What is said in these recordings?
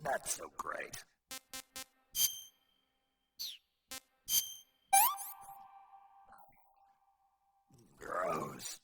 That's so great. Gross.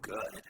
good.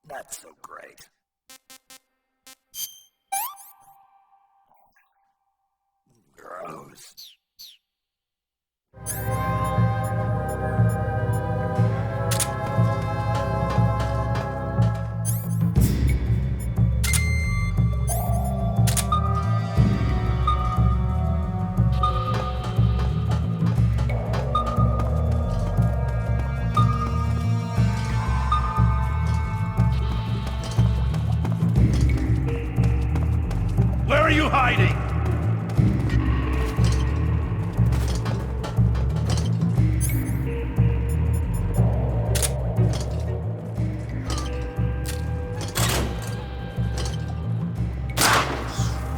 Not so great. Gross. Where are you hiding?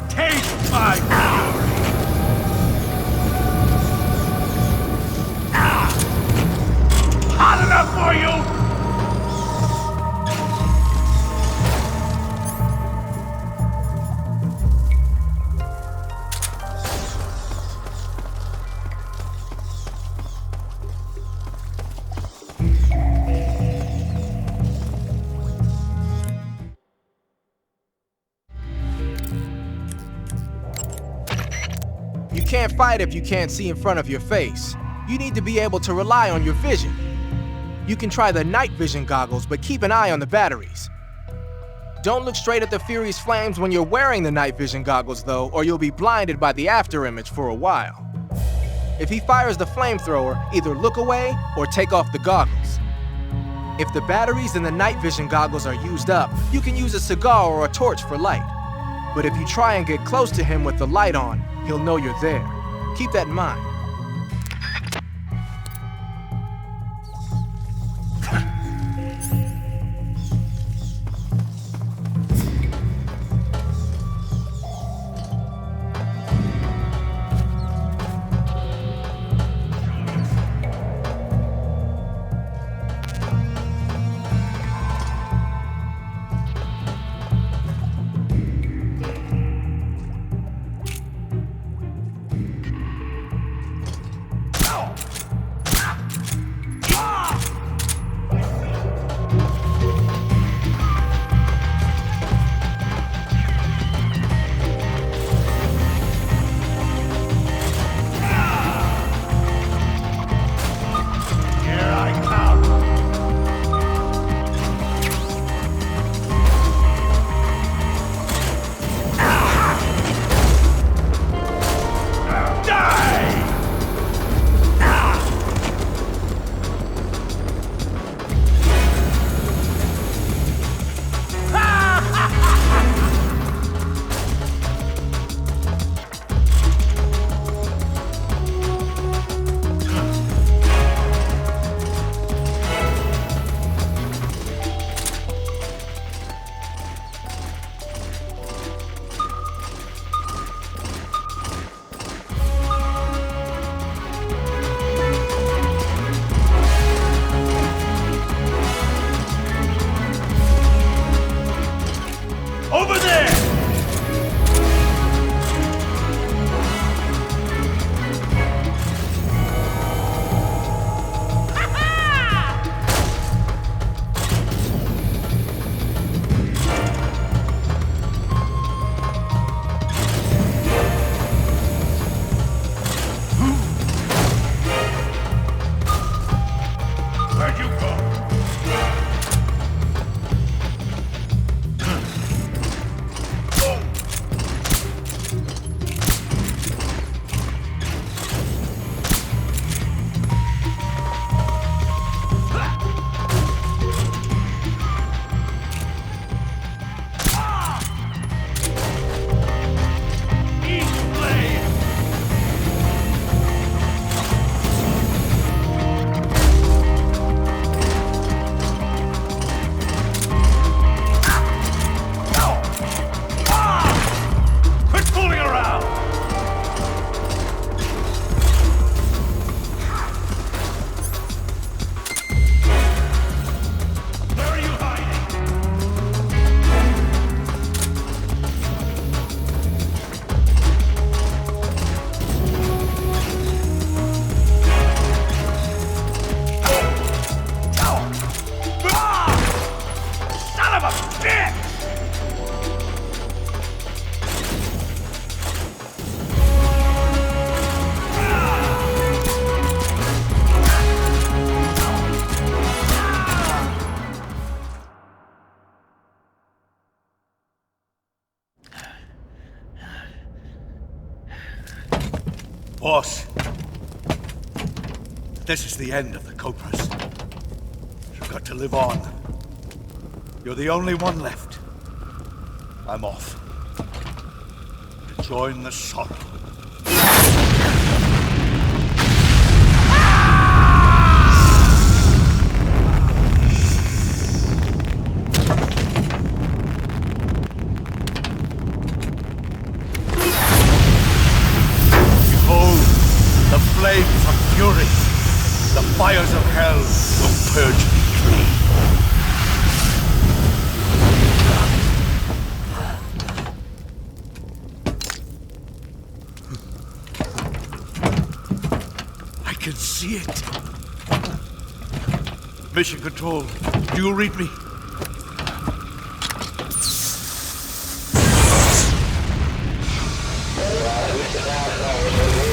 Taste my fury! Hot enough for you? can't fight if you can't see in front of your face. You need to be able to rely on your vision. You can try the night vision goggles, but keep an eye on the batteries. Don't look straight at the Fury's flames when you're wearing the night vision goggles though, or you'll be blinded by the after image for a while. If he fires the flamethrower, either look away or take off the goggles. If the batteries in the night vision goggles are used up, you can use a cigar or a torch for light. But if you try and get close to him with the light on, he'll know you're there. Keep that in mind. Over there! Where'd you go? Boss, this is the end of the Cobras. You've got to live on. You're the only one left. I'm off. To join the sorrow. The flames of fury, the fires of hell will purge me clean. I can see it. Mission Control, do you read me? Mr.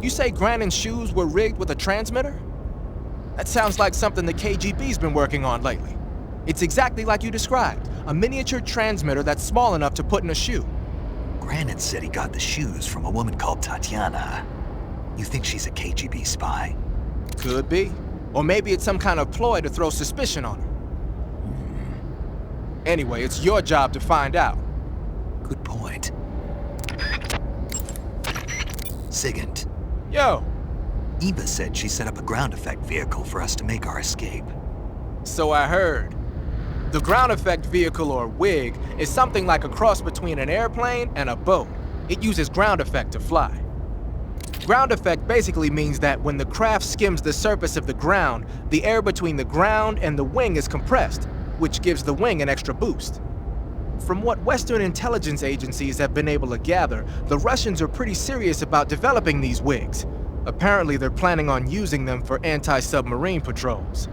You say Grannon's shoes were rigged with a transmitter? That sounds like something the KGB's been working on lately. It's exactly like you described, a miniature transmitter that's small enough to put in a shoe. Grannon said he got the shoes from a woman called Tatiana. You think she's a KGB spy? Could be. Or maybe it's some kind of ploy to throw suspicion on her. Anyway, it's your job to find out. Good point. Sigint, Yo, Eva said she set up a ground effect vehicle for us to make our escape. so I heard. The ground effect vehicle, or WIG, is something like a cross between an airplane and a boat. It uses ground effect to fly. Ground effect basically means that when the craft skims the surface of the ground, the air between the ground and the wing is compressed, which gives the wing an extra boost. From what Western intelligence agencies have been able to gather, the Russians are pretty serious about developing these WIGs. Apparently, they're planning on using them for anti-submarine patrols.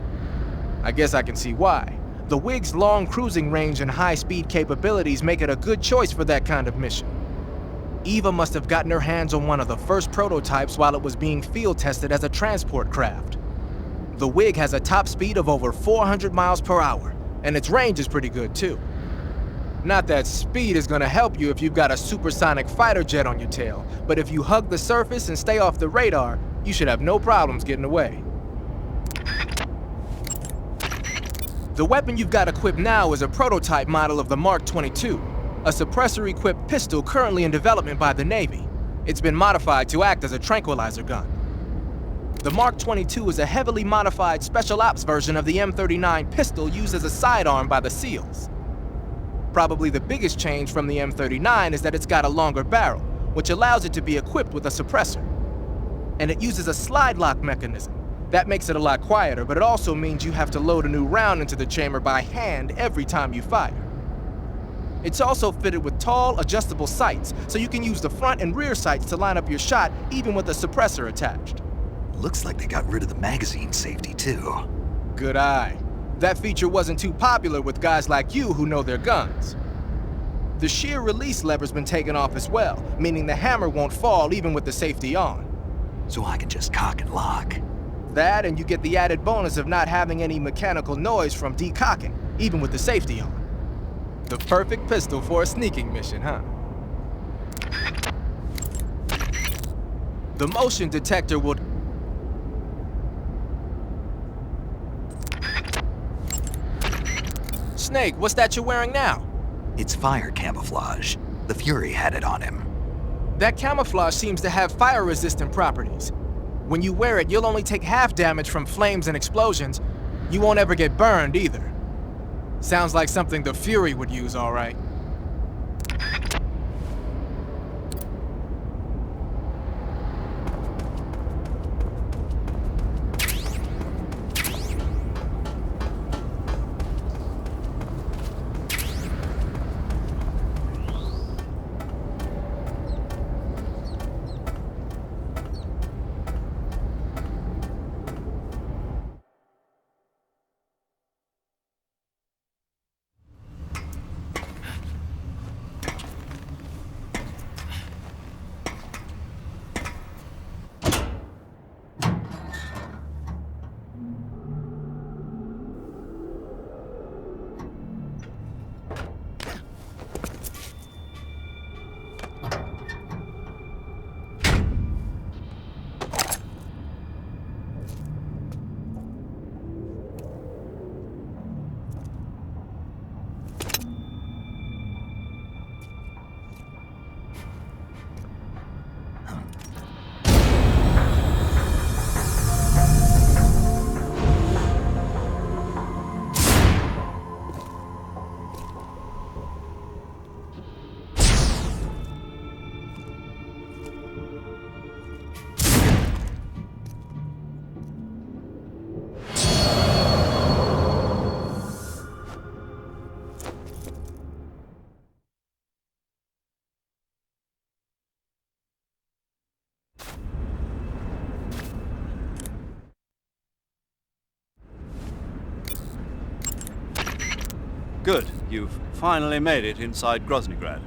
I guess I can see why. The WIG's long cruising range and high-speed capabilities make it a good choice for that kind of mission. Eva must have gotten her hands on one of the first prototypes while it was being field tested as a transport craft. The WIG has a top speed of over 400 miles per hour, and its range is pretty good too. Not that speed is gonna help you if you've got a supersonic fighter jet on your tail, but if you hug the surface and stay off the radar, you should have no problems getting away. The weapon you've got equipped now is a prototype model of the Mark 22, a suppressor-equipped pistol currently in development by the Navy. It's been modified to act as a tranquilizer gun. The Mark 22 is a heavily modified special ops version of the M39 pistol used as a sidearm by the SEALs. Probably the biggest change from the M39 is that it's got a longer barrel, which allows it to be equipped with a suppressor. And it uses a slide lock mechanism. That makes it a lot quieter, but it also means you have to load a new round into the chamber by hand every time you fire. It's also fitted with tall, adjustable sights, so you can use the front and rear sights to line up your shot even with a suppressor attached. Looks like they got rid of the magazine safety too. Good eye. That feature wasn't too popular with guys like you who know their guns. The shear release lever's been taken off as well, meaning the hammer won't fall even with the safety on. So I can just cock and lock. That, and you get the added bonus of not having any mechanical noise from decocking, even with the safety on. The perfect pistol for a sneaking mission, huh? The motion detector will... Snake, what's that you're wearing now? It's fire camouflage. The Fury had it on him. That camouflage seems to have fire-resistant properties. When you wear it, you'll only take half damage from flames and explosions. You won't ever get burned either. Sounds like something the Fury would use, all right. Good. You've finally made it inside Groznygrad.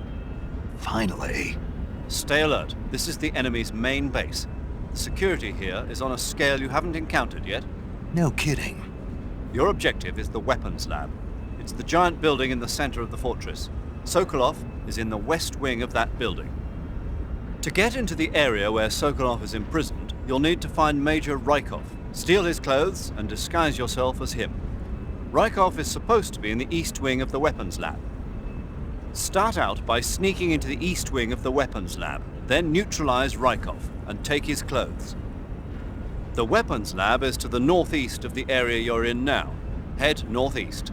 Finally. Stay alert. This is the enemy's main base. The security here is on a scale you haven't encountered yet. No kidding. Your objective is the weapons lab. It's the giant building in the center of the fortress. Sokolov is in the west wing of that building. To get into the area where Sokolov is imprisoned, you'll need to find Major Rykov, steal his clothes, and disguise yourself as him. Rykov is supposed to be in the east wing of the weapons lab. Start out by sneaking into the east wing of the weapons lab, then neutralize Rykov and take his clothes. The weapons lab is to the northeast of the area you're in now. Head northeast.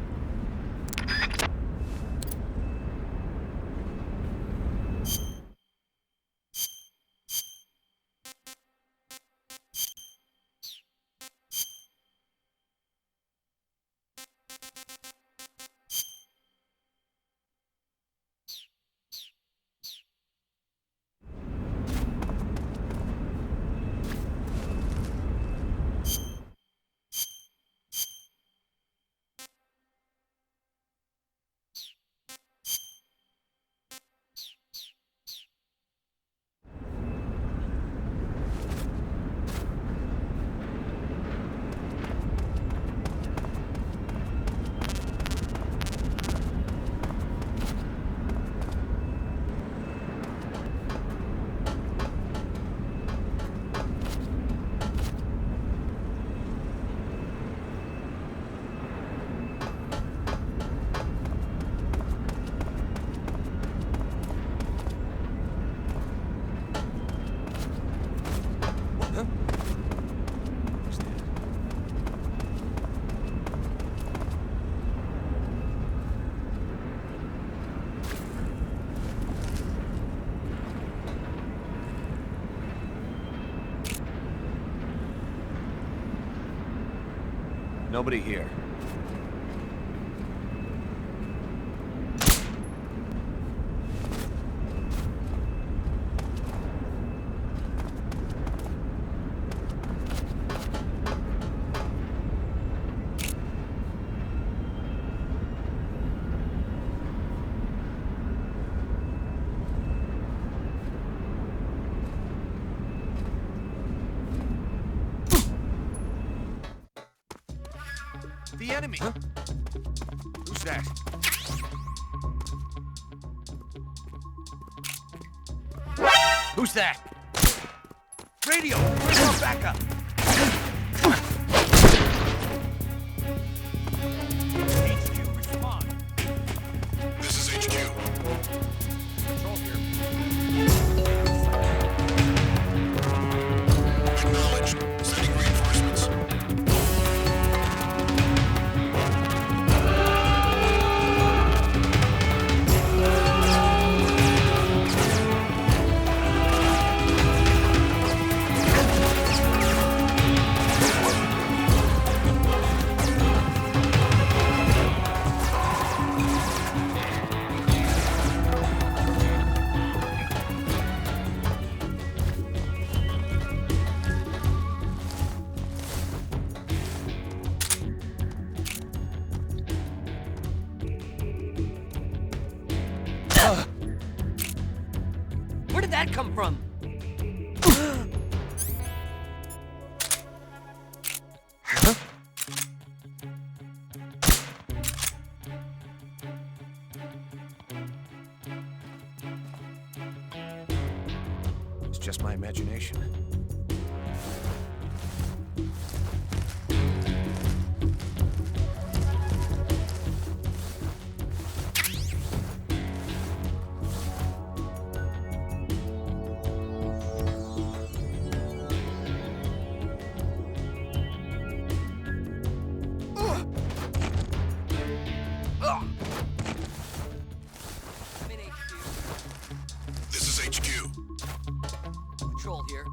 Nobody here. The enemy! Huh? Who's that? Who's that? Radio! Bring on backup! HQ, respond. This is HQ. Control here. Acknowledged. Sending reinforcements. Where did that come from? It's just my imagination. I'm in HQ. This is HQ. Control here.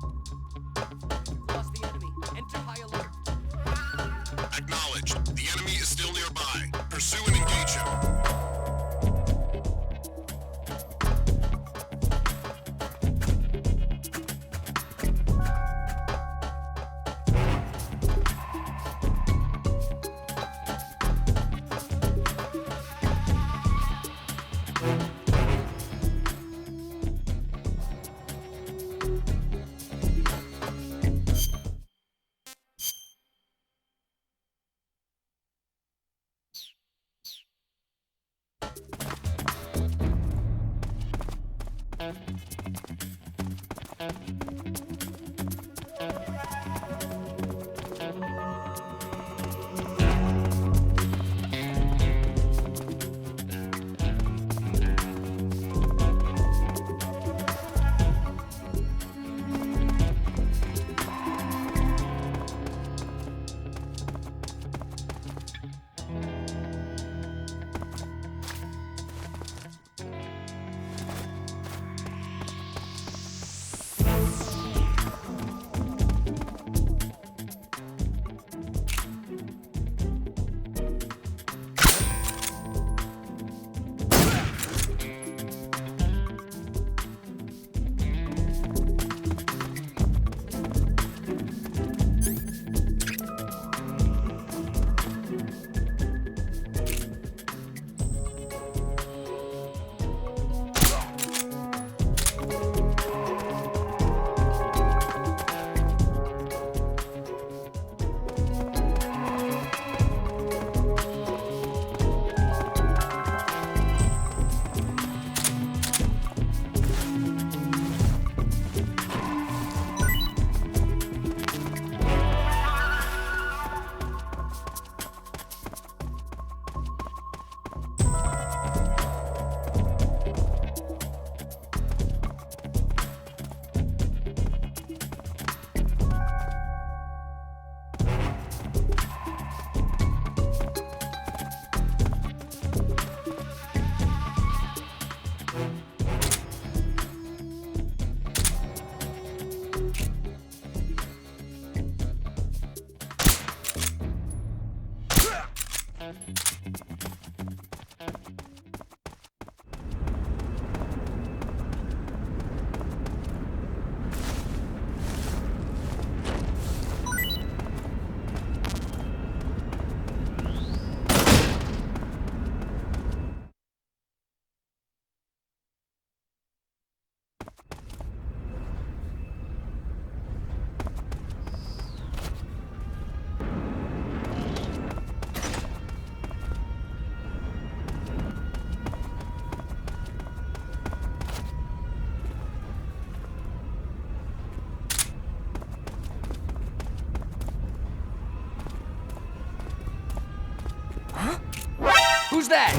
Who's that?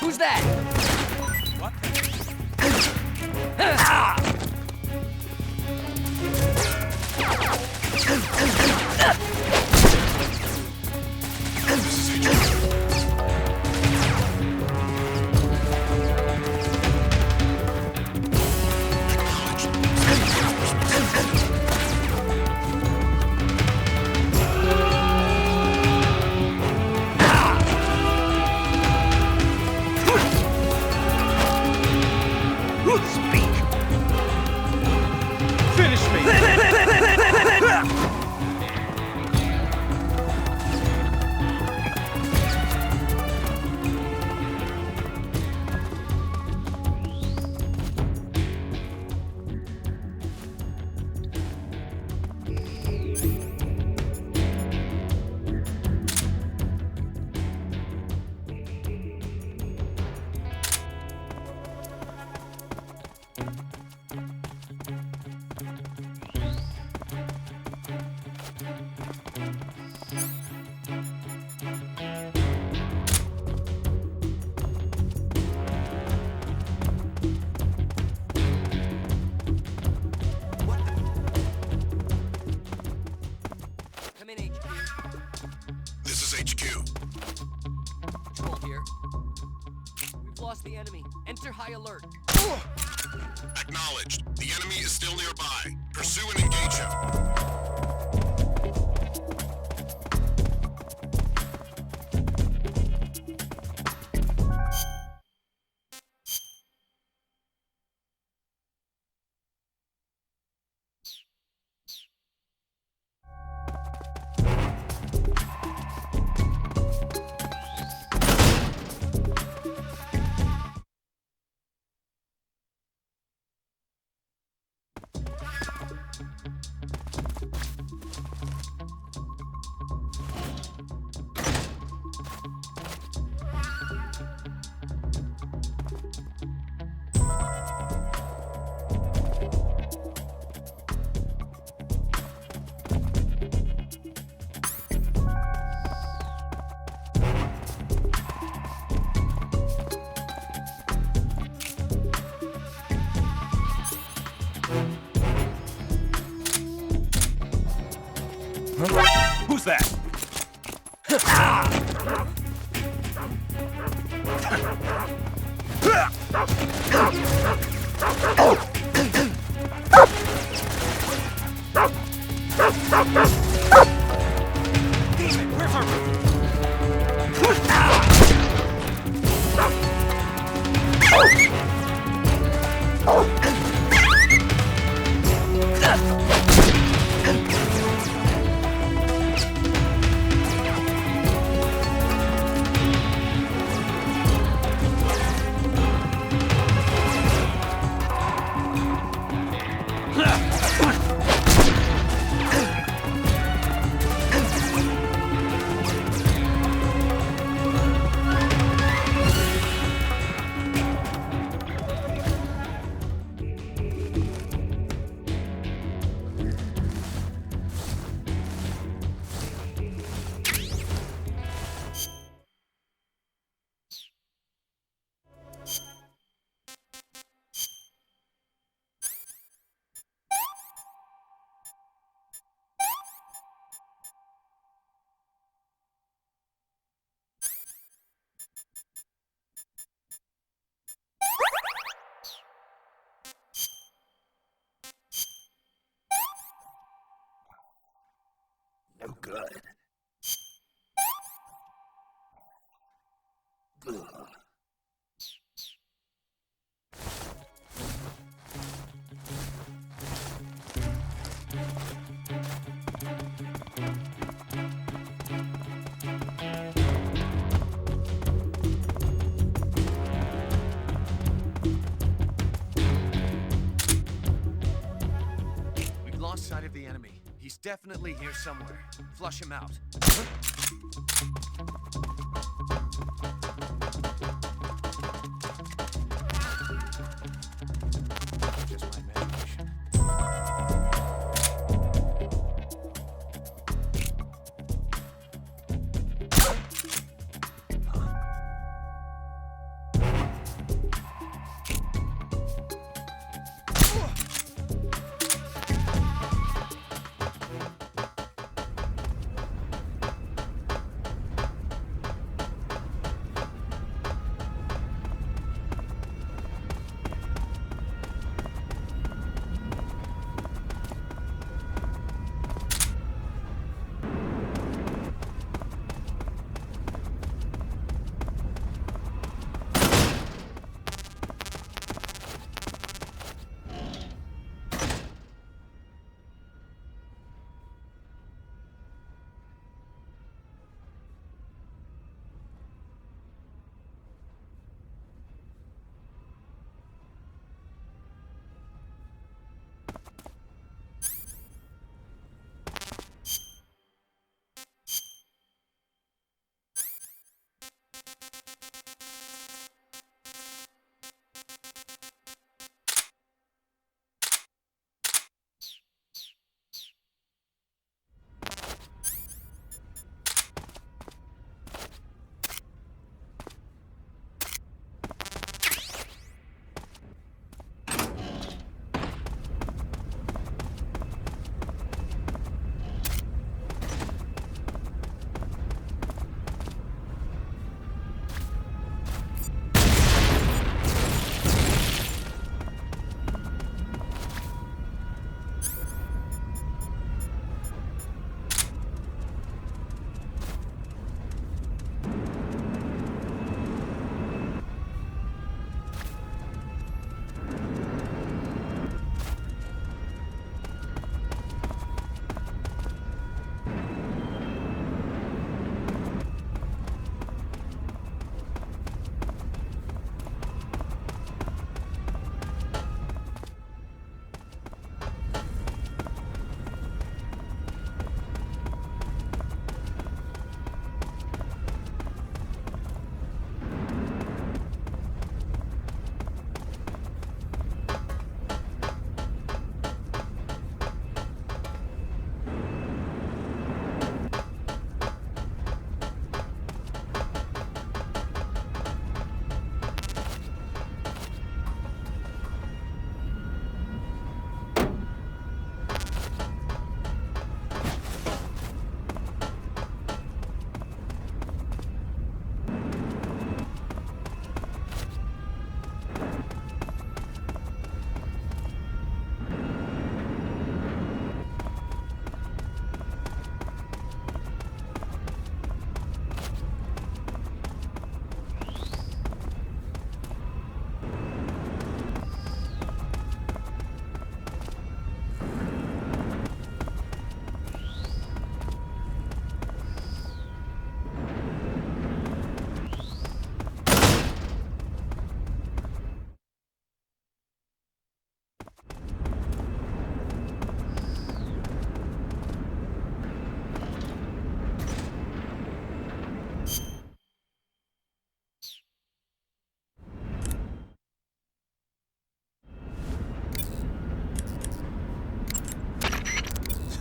Who's that? What? This is HQ. Come in, HQ. This is HQ. Patrol here. We've lost the enemy. Enter high alert. Acknowledged. The enemy is still nearby. Pursue and engage him. Who's that? No good. Ugh. We've lost sight of the enemy. He's definitely here somewhere. Flush him out. Just my imagination.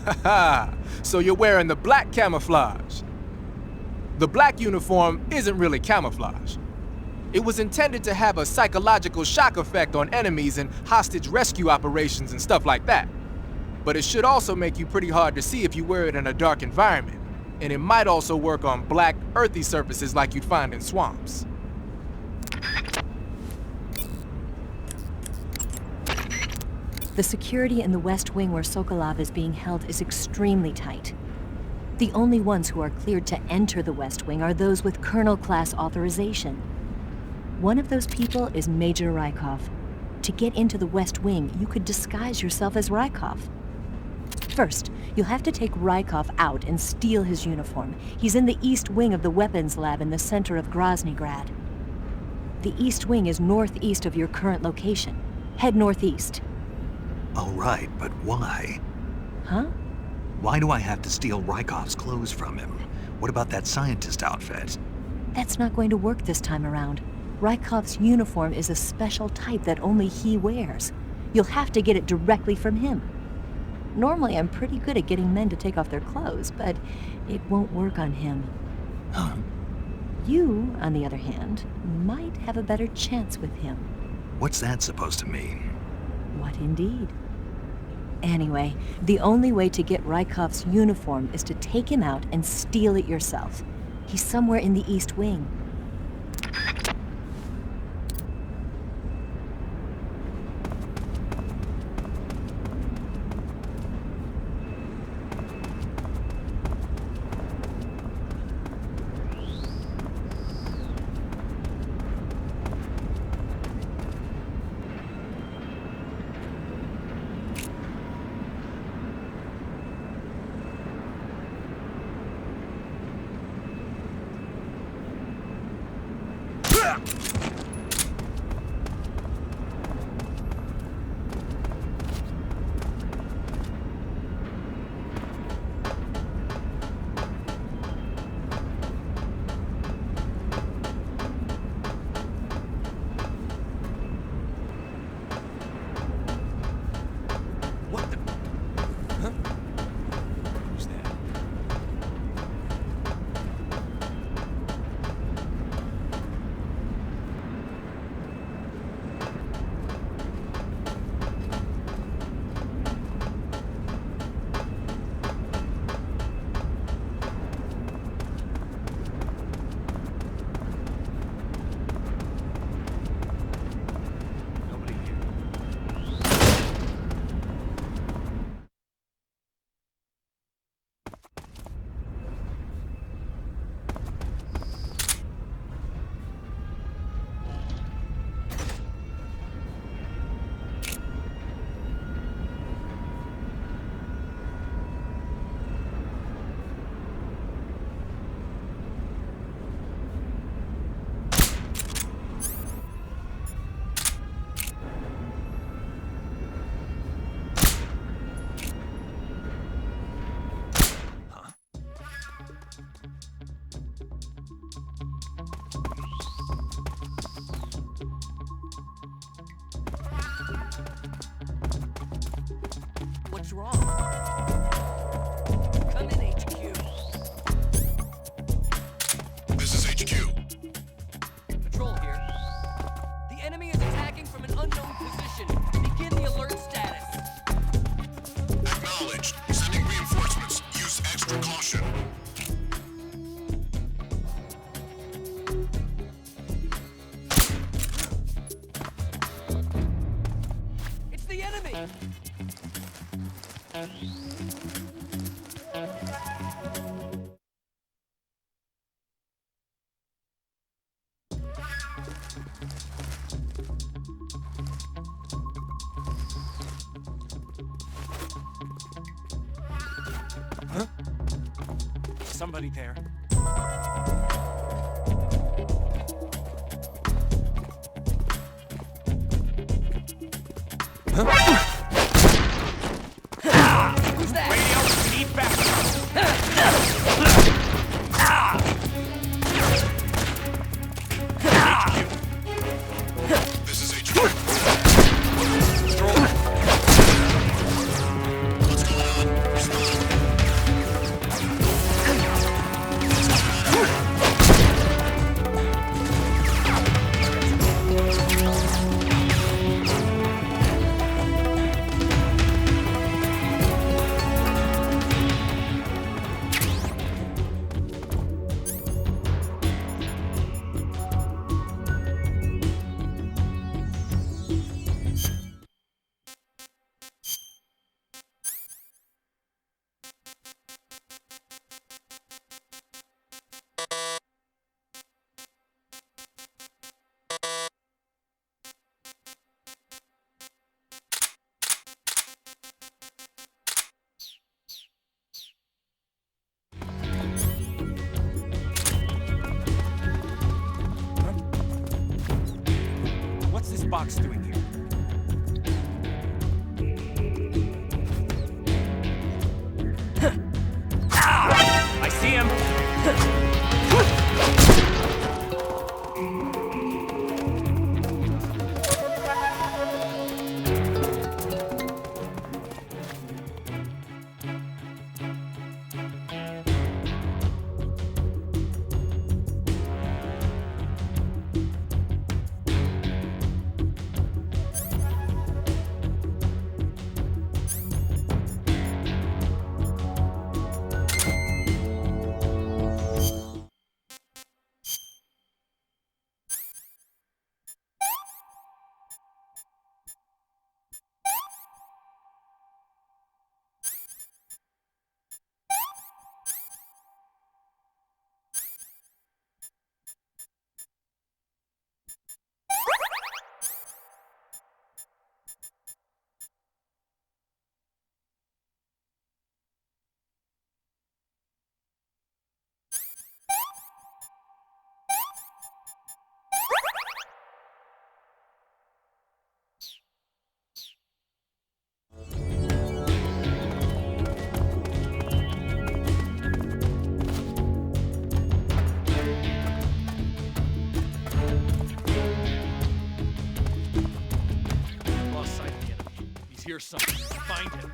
Haha, so you're wearing the black camouflage. The black uniform isn't really camouflage. It was intended to have a psychological shock effect on enemies in hostage rescue operations and stuff like that. But it should also make you pretty hard to see if you wear it in a dark environment. And it might also work on black, earthy surfaces like you'd find in swamps. The security in the West Wing where Sokolov is being held is extremely tight. The only ones who are cleared to enter the West Wing are those with Colonel-class authorization. One of those people is Major Rykov. To get into the West Wing, you could disguise yourself as Rykov. First, you'll have to take Rykov out and steal his uniform. He's in the East Wing of the weapons lab in the center of Groznygrad. The East Wing is northeast of your current location. Head northeast. All right, but why? Huh? Why do I have to steal Rykov's clothes from him? What about that scientist outfit? That's not going to work this time around. Rykov's uniform is a special type that only he wears. You'll have to get it directly from him. Normally, I'm pretty good at getting men to take off their clothes, but it won't work on him. Huh? You, on the other hand, might have a better chance with him. What's that supposed to mean? What indeed? Anyway, the only way to get Rykov's uniform is to take him out and steal it yourself. He's somewhere in the East Wing. What the? Huh? Who's that? Nobody here. What's wrong? Come in, HQ. This is HQ. Patrol here. The enemy is attacking from an unknown position. Begin the alert status. Acknowledged. Sending reinforcements. Use extra caution. It's the enemy! Somebody there. Who's that? Radio, we need backup. This is HQ. Control. What's going on? Respond. What's this box doing here? I see him! Lost sight of the enemy. He's here somewhere. Find him.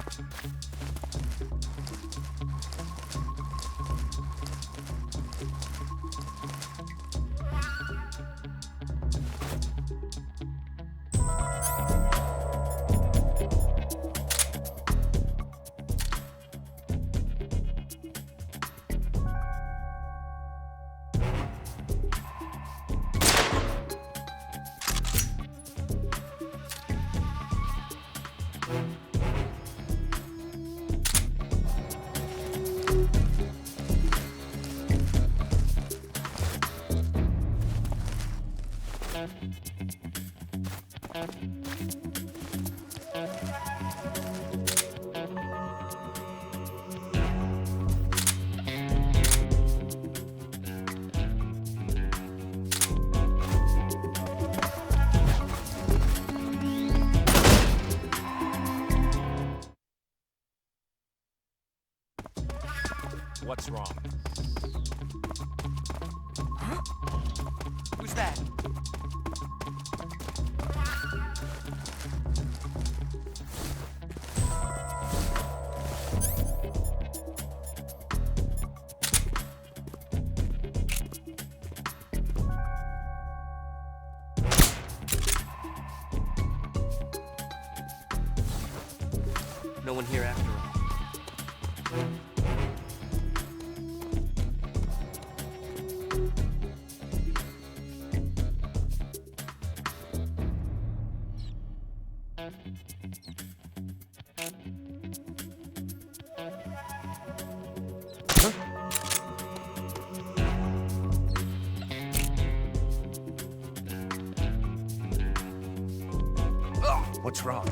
What's wrong? Who's that? No one here after all. What's wrong?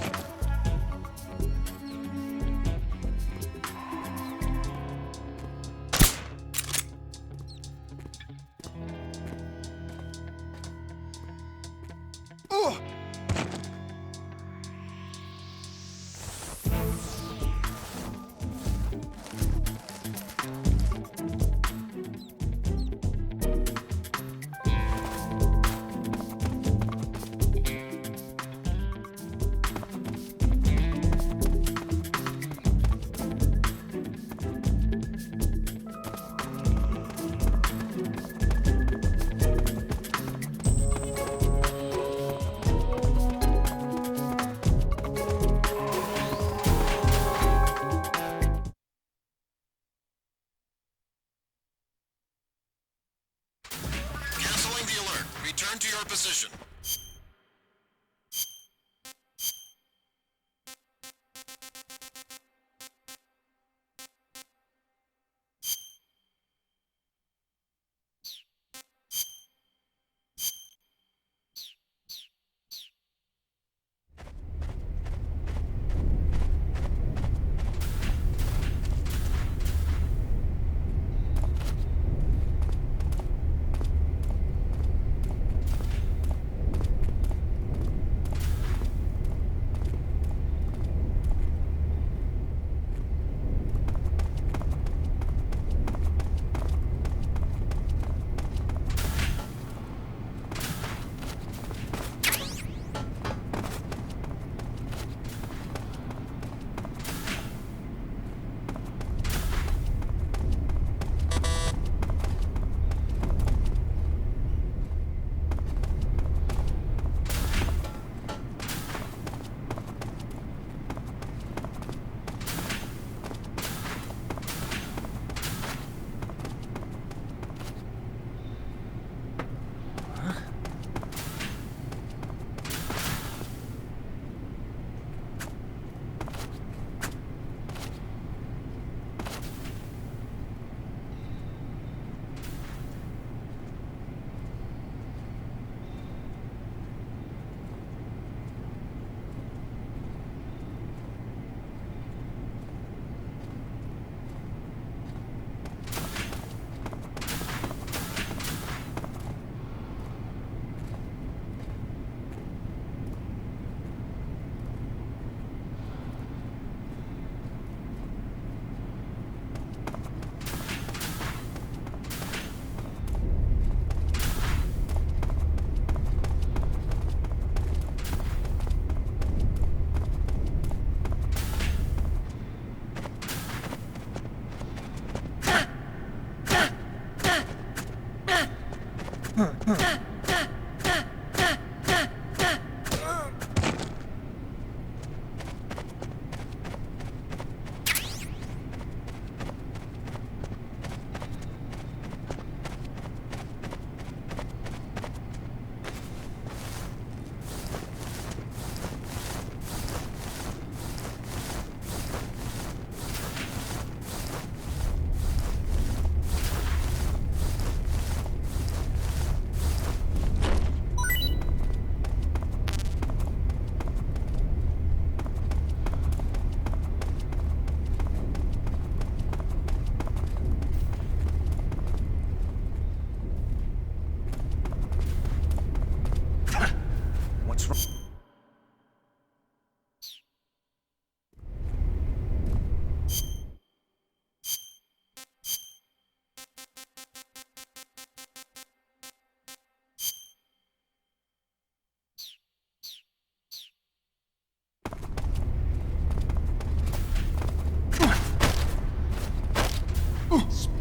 Canceling the alert. Return to your position.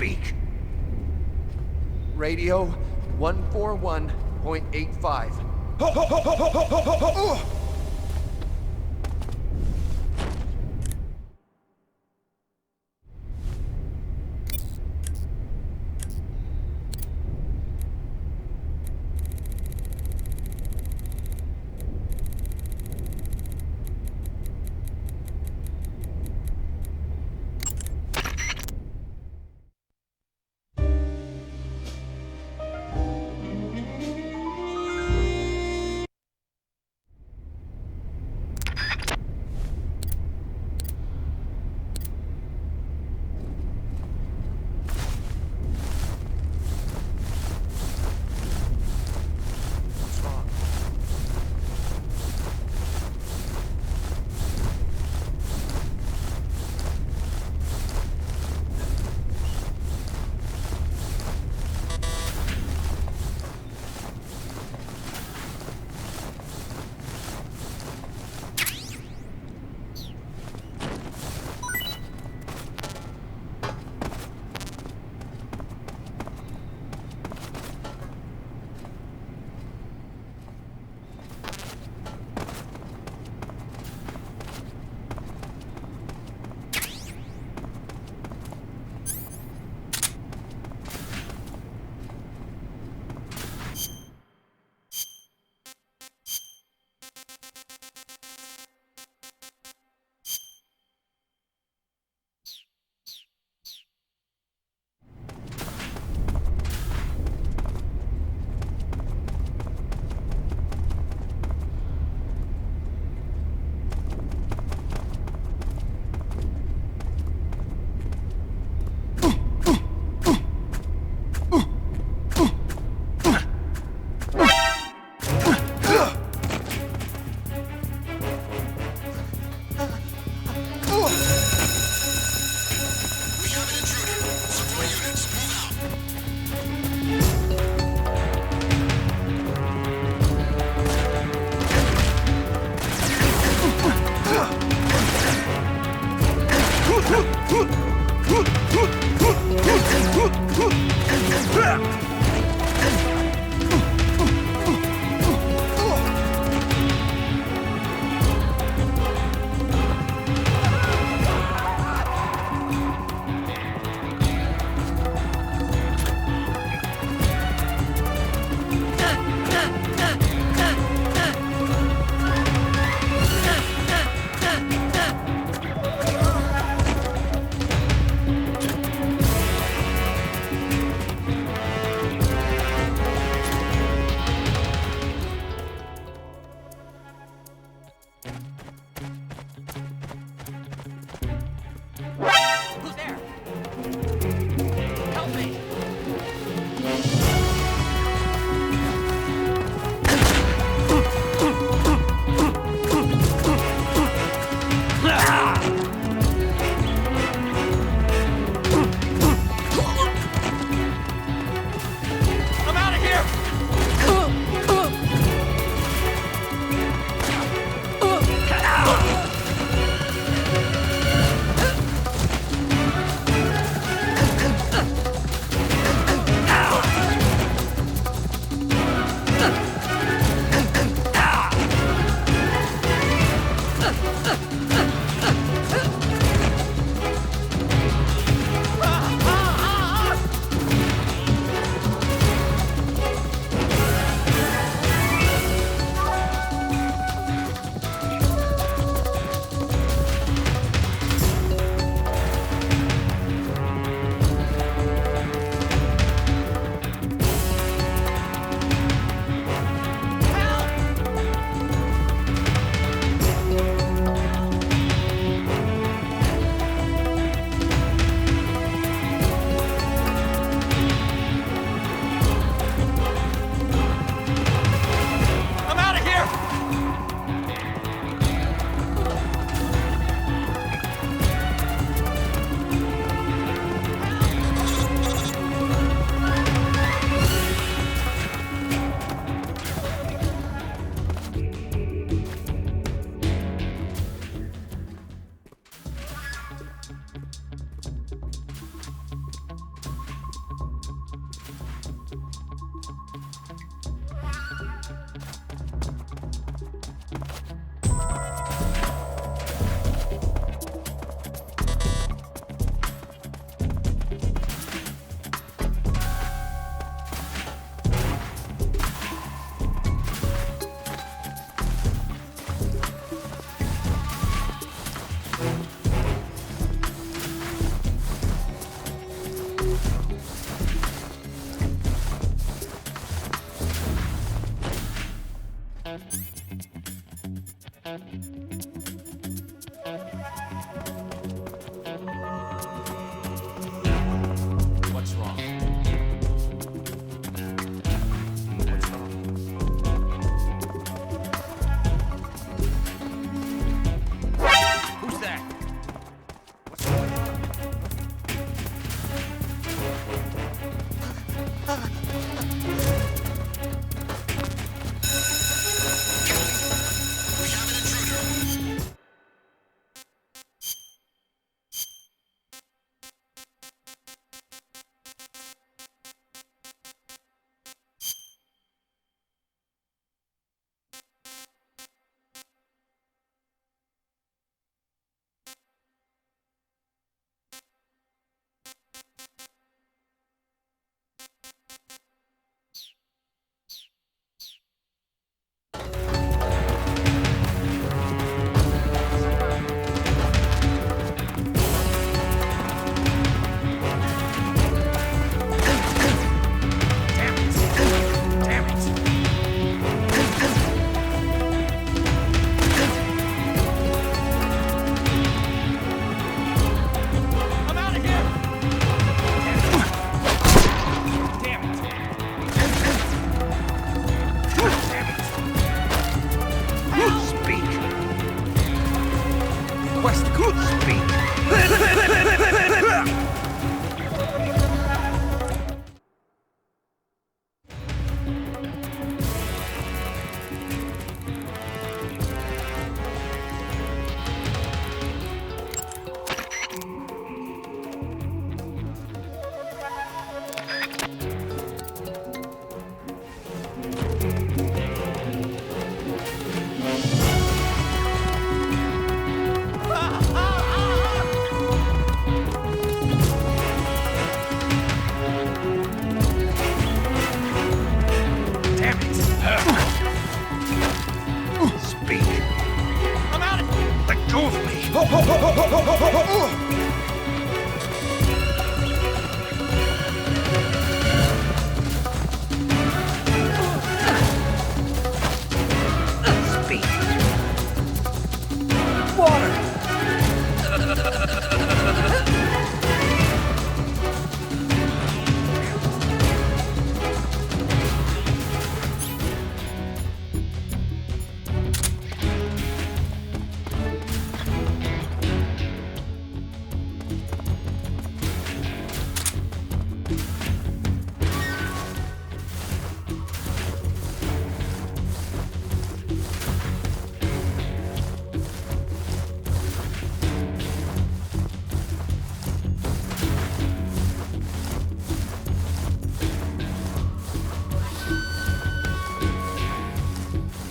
speak. Radio 141.85.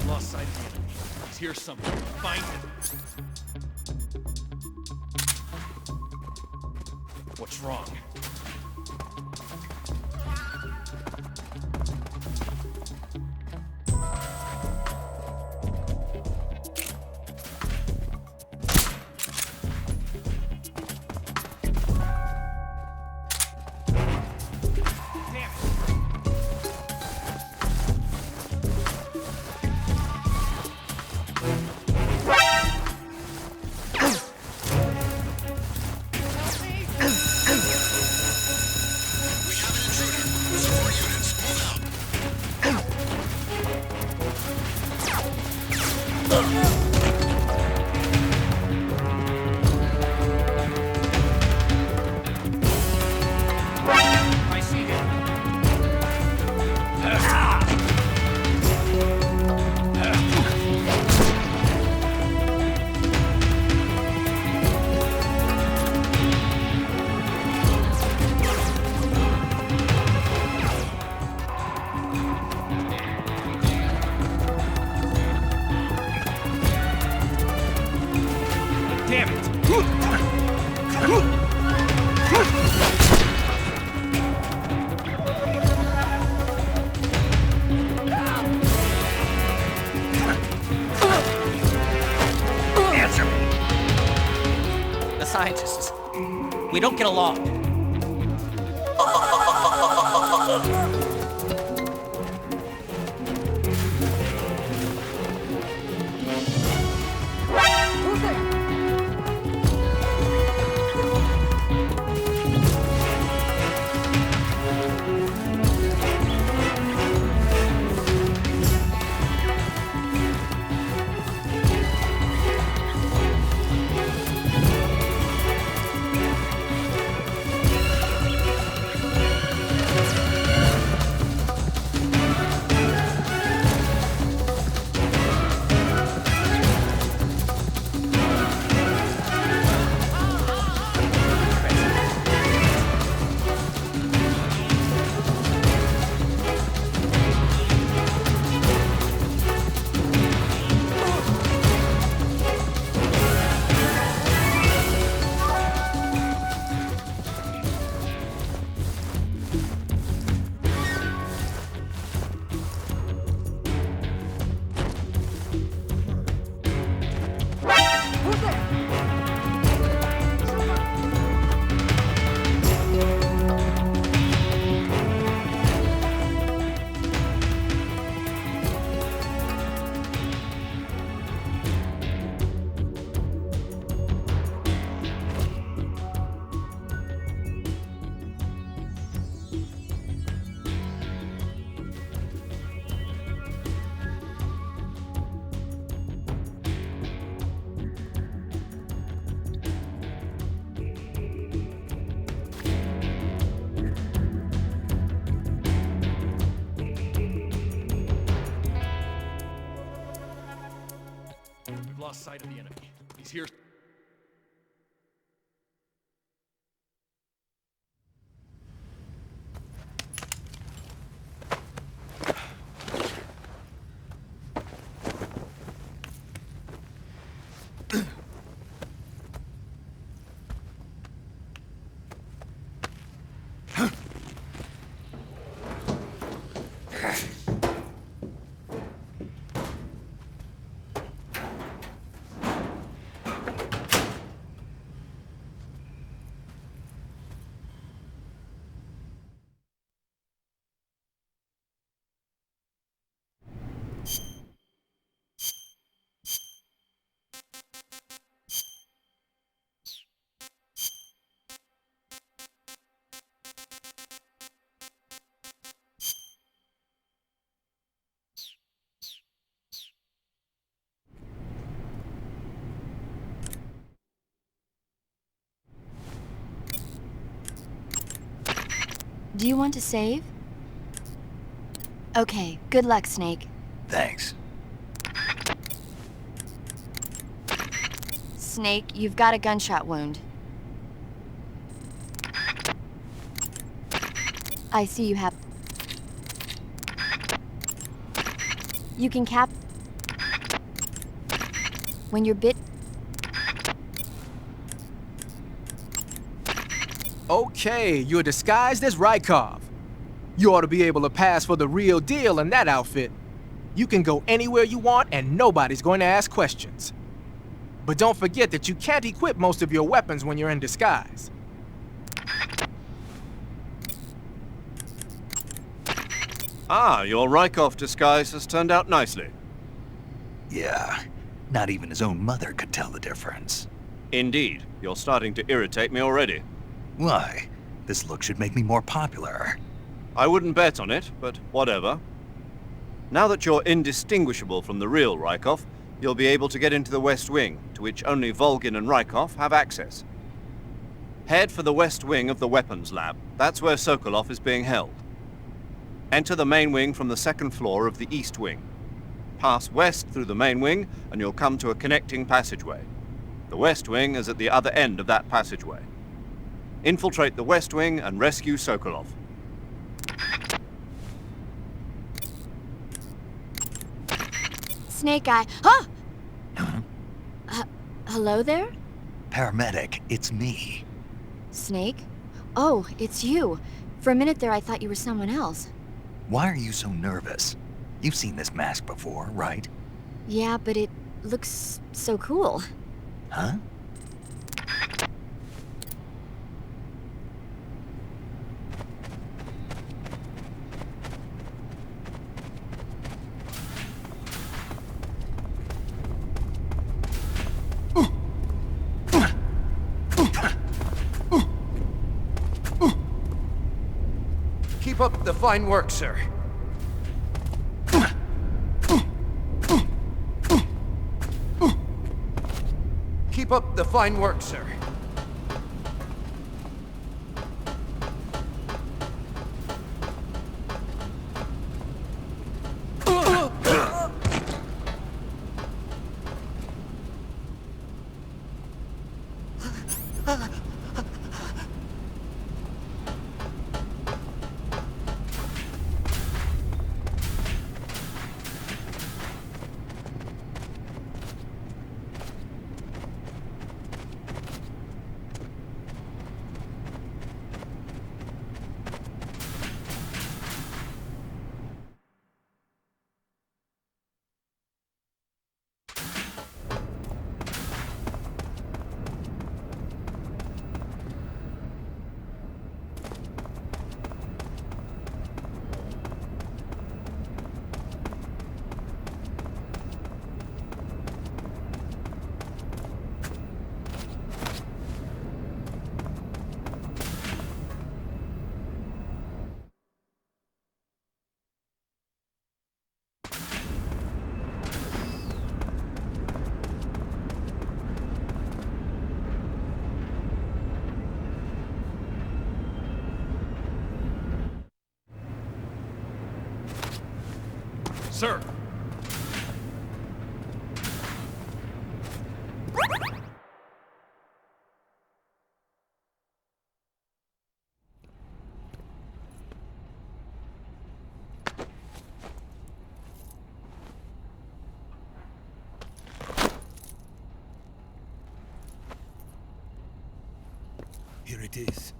Lost sight of the enemy. He's here somewhere. Find him. What's wrong? Scientists. We don't get along. Who's there? he's here. Do you want to save? Okay, good luck, Snake. Thanks. Snake, you've got a gunshot wound. I see you have... You can cap... When you're bit... Okay, you're disguised as Rykov. You ought to be able to pass for the real deal in that outfit. You can go anywhere you want and nobody's going to ask questions. But don't forget that you can't equip most of your weapons when you're in disguise. Ah, your Rykov disguise has turned out nicely. Yeah, not even his own mother could tell the difference. Indeed, you're starting to irritate me already. Why? This look should make me more popular. I wouldn't bet on it, but whatever. Now that you're indistinguishable from the real Rykov, you'll be able to get into the West Wing, to which only Volgin and Rykov have access. Head for the West Wing of the Weapons Lab. That's where Sokolov is being held. Enter the main wing from the second floor of the East Wing. Pass west through the main wing, and you'll come to a connecting passageway. The West Wing is at the other end of that passageway. Infiltrate the West Wing and rescue Sokolov. Snake Eye... Huh? Huh? Hello there? Paramedic, it's me. Snake? Oh, it's you. For a minute there, I thought you were someone else. Why are you so nervous? You've seen this mask before, right? Yeah, but it looks so cool. Huh? Keep up the fine work, sir. Keep up the fine work, sir. Sir! Here it is.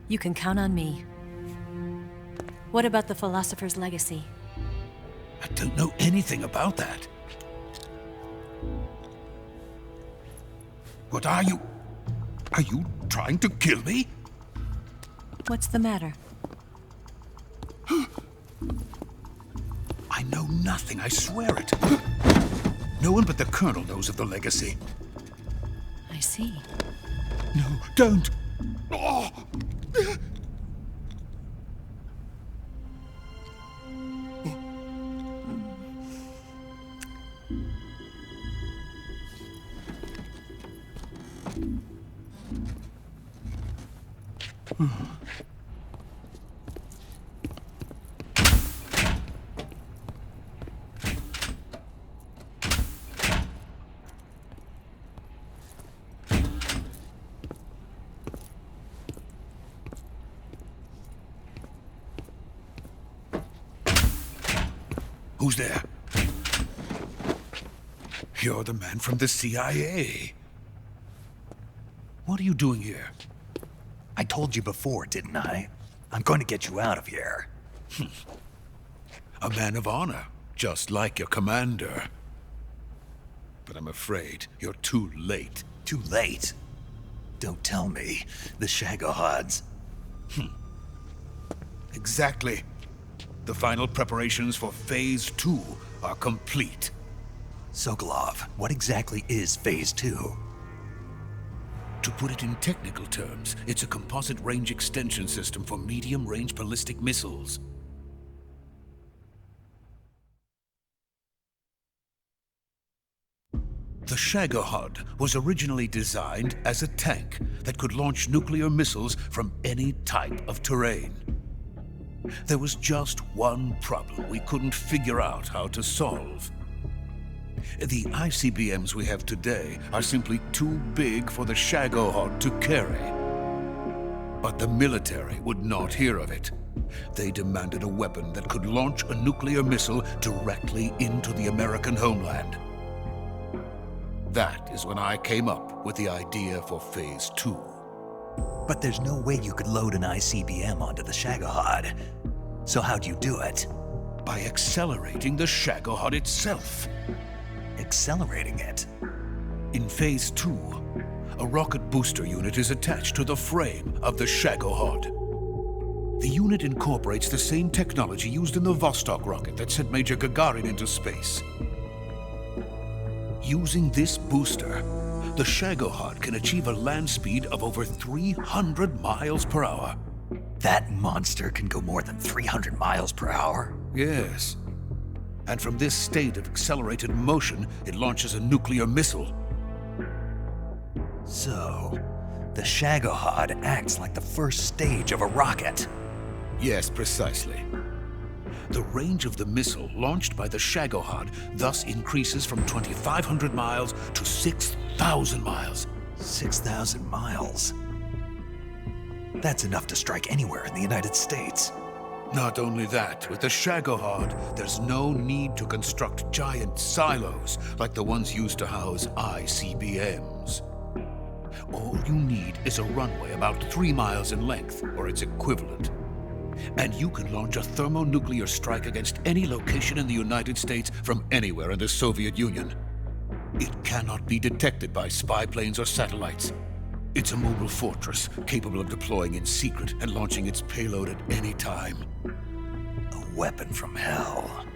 You can count on me. What about the philosopher's legacy? I don't know anything about that. What are you? Are you trying to kill me? What's the matter? I know nothing, I swear it. No one but the Colonel knows of the legacy. I see. No, don't! Oh. Who's there? You're the man from the CIA. What are you doing here? I told you before, didn't I? I'm going to get you out of here. A man of honor, just like your commander. But I'm afraid you're too late. Too late? Don't tell me. The Shagohods. Exactly. The final preparations for Phase 2 are complete. Sokolov, what exactly is Phase 2? To put it in technical terms, it's a composite range extension system for medium-range ballistic missiles. The Shagohod was originally designed as a tank that could launch nuclear missiles from any type of terrain. There was just one problem we couldn't figure out how to solve. The ICBMs we have today are simply too big for the Shagohod to carry. But the military would not hear of it. They demanded a weapon that could launch a nuclear missile directly into the American homeland. That is when I came up with the idea for Phase 2. But there's no way you could load an ICBM onto the Shagohod. So how'd you do it? By accelerating the Shagohod itself. Accelerating it? In Phase 2, a rocket booster unit is attached to the frame of the Shagohod. The unit incorporates the same technology used in the Vostok rocket that sent Major Gagarin into space. Using this booster, the Shagohod can achieve a land speed of over 300 miles per hour. That monster can go more than 300 miles per hour? Yes. And from this state of accelerated motion, it launches a nuclear missile. So, the Shagohod acts like the first stage of a rocket. Yes, precisely. The range of the missile launched by the Shagohod thus increases from 2,500 miles to 6,000 miles. 6,000 miles? That's enough to strike anywhere in the United States. Not only that, with the Shagohod, there's no need to construct giant silos like the ones used to house ICBMs. All you need is a runway about 3 miles in length, or its equivalent. And you can launch a thermonuclear strike against any location in the United States from anywhere in the Soviet Union. It cannot be detected by spy planes or satellites. It's a mobile fortress, capable of deploying in secret and launching its payload at any time. A weapon from hell.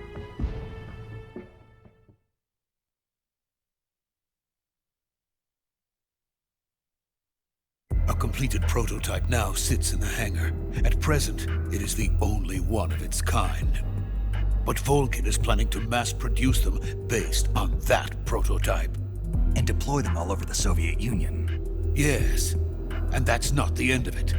A completed prototype now sits in the hangar. At present, it is the only one of its kind. But Volkin is planning to mass produce them based on that prototype. And deploy them all over the Soviet Union. Yes, and that's not the end of it.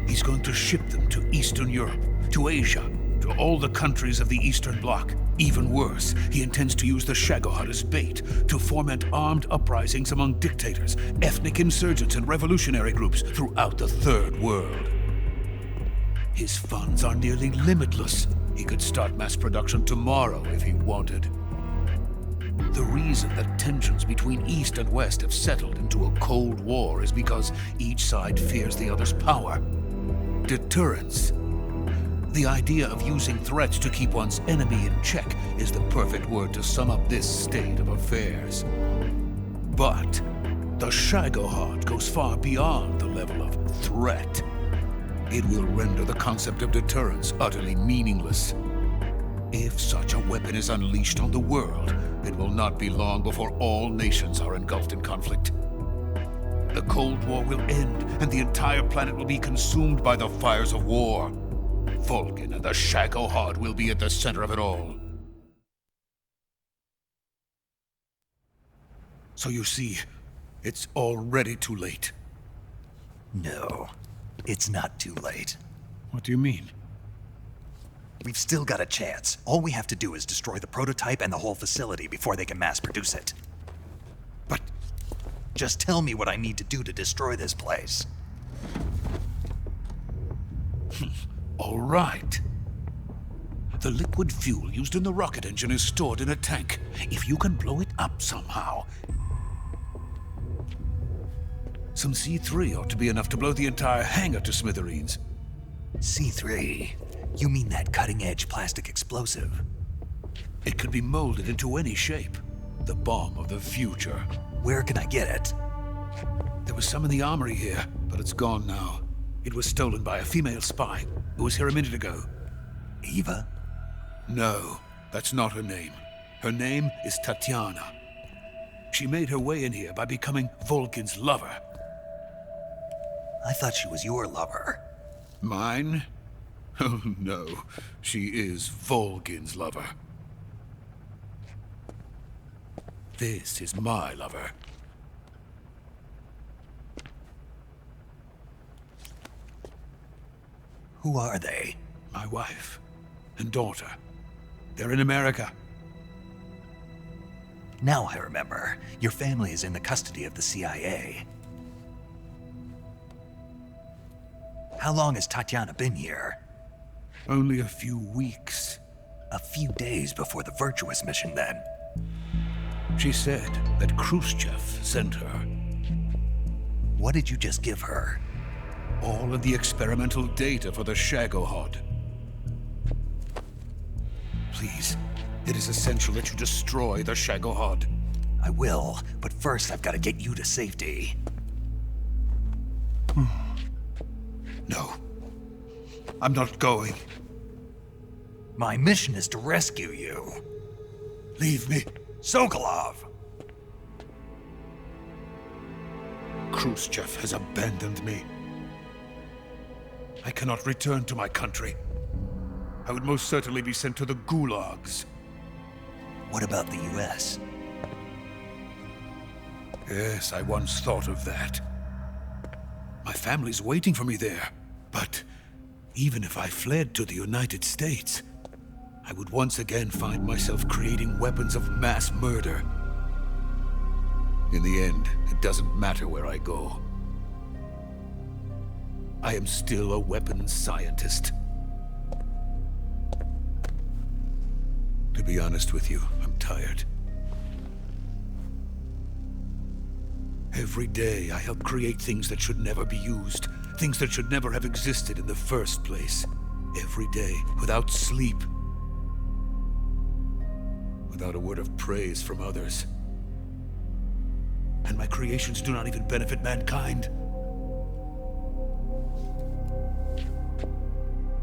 He's going to ship them to Eastern Europe, to Asia, to all the countries of the Eastern Bloc. Even worse, he intends to use the Shagohod as bait to foment armed uprisings among dictators, ethnic insurgents, and revolutionary groups throughout the Third World. His funds are nearly limitless. He could start mass production tomorrow if he wanted. The reason that tensions between East and West have settled into a Cold War is because each side fears the other's power. Deterrence. The idea of using threats to keep one's enemy in check is the perfect word to sum up this state of affairs. But the Shagohod goes far beyond the level of threat. It will render the concept of deterrence utterly meaningless. If such a weapon is unleashed on the world, it will not be long before all nations are engulfed in conflict. The Cold War will end, and the entire planet will be consumed by the fires of war. Vulcan and the Shagohod will be at the center of it all. So you see, it's already too late. No, it's not too late. What do you mean? We've still got a chance. All we have to do is destroy the prototype and the whole facility before they can mass produce it. But just tell me what I need to do to destroy this place. All right. The liquid fuel used in the rocket engine is stored in a tank. If you can blow it up somehow, some C3 ought to be enough to blow the entire hangar to smithereens. C3? You mean that cutting-edge plastic explosive? It could be molded into any shape. The bomb of the future. Where can I get it? There was some in the armory here, but it's gone now. It was stolen by a female spy who was here a minute ago. Eva? No, that's not her name. Her name is Tatiana. She made her way in here by becoming Vulcan's lover. I thought she was your lover. Mine? Oh no, she is Vulcan's lover. This is my lover. Who are they? My wife and daughter. They're in America. Now I remember. Your family is in the custody of the CIA. How long has Tatiana been here? Only a few weeks. A few days before the Virtuous mission, then. She said that Khrushchev sent her. What did you just give her? All of the experimental data for the Shagohod. Please, it is essential that you destroy the Shagohod. I will, but first I've got to get you to safety. No. I'm not going. My mission is to rescue you. Leave me. Sokolov! Khrushchev has abandoned me. I cannot return to my country. I would most certainly be sent to the gulags. What about the US? Yes, I once thought of that. My family's waiting for me there. But even if I fled to the United States, I would once again find myself creating weapons of mass murder. In the end, it doesn't matter where I go. I am still a weapons scientist. To be honest with you, I'm tired. Every day, I help create things that should never be used, things that should never have existed in the first place. Every day, without sleep, without a word of praise from others. And my creations do not even benefit mankind.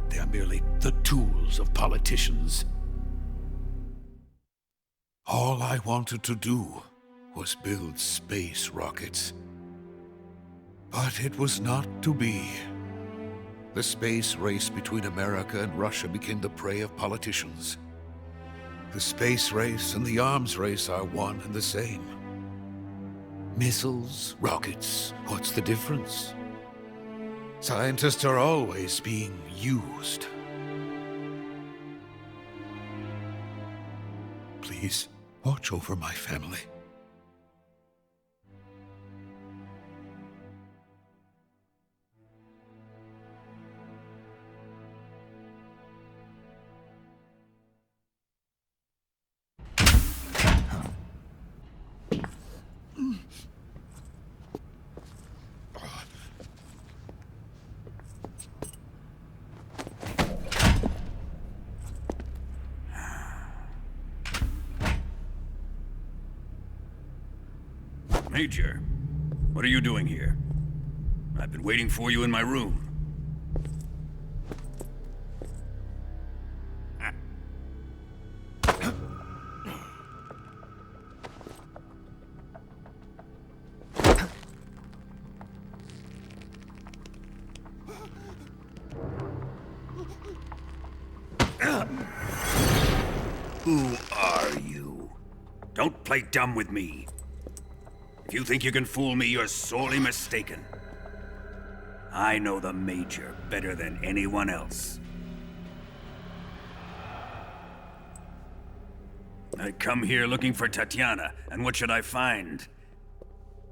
They are merely the tools of politicians. All I wanted to do was build space rockets. But it was not to be. The space race between America and Russia became the prey of politicians. The space race and the arms race are one and the same. Missiles, rockets, what's the difference? Scientists are always being used. Please, watch over my family. Major, what are you doing here? I've been waiting for you in my room. Who are you? Don't play dumb with me. If you think you can fool me, you're sorely mistaken. I know the Major better than anyone else. I come here looking for Tatiana, and what should I find?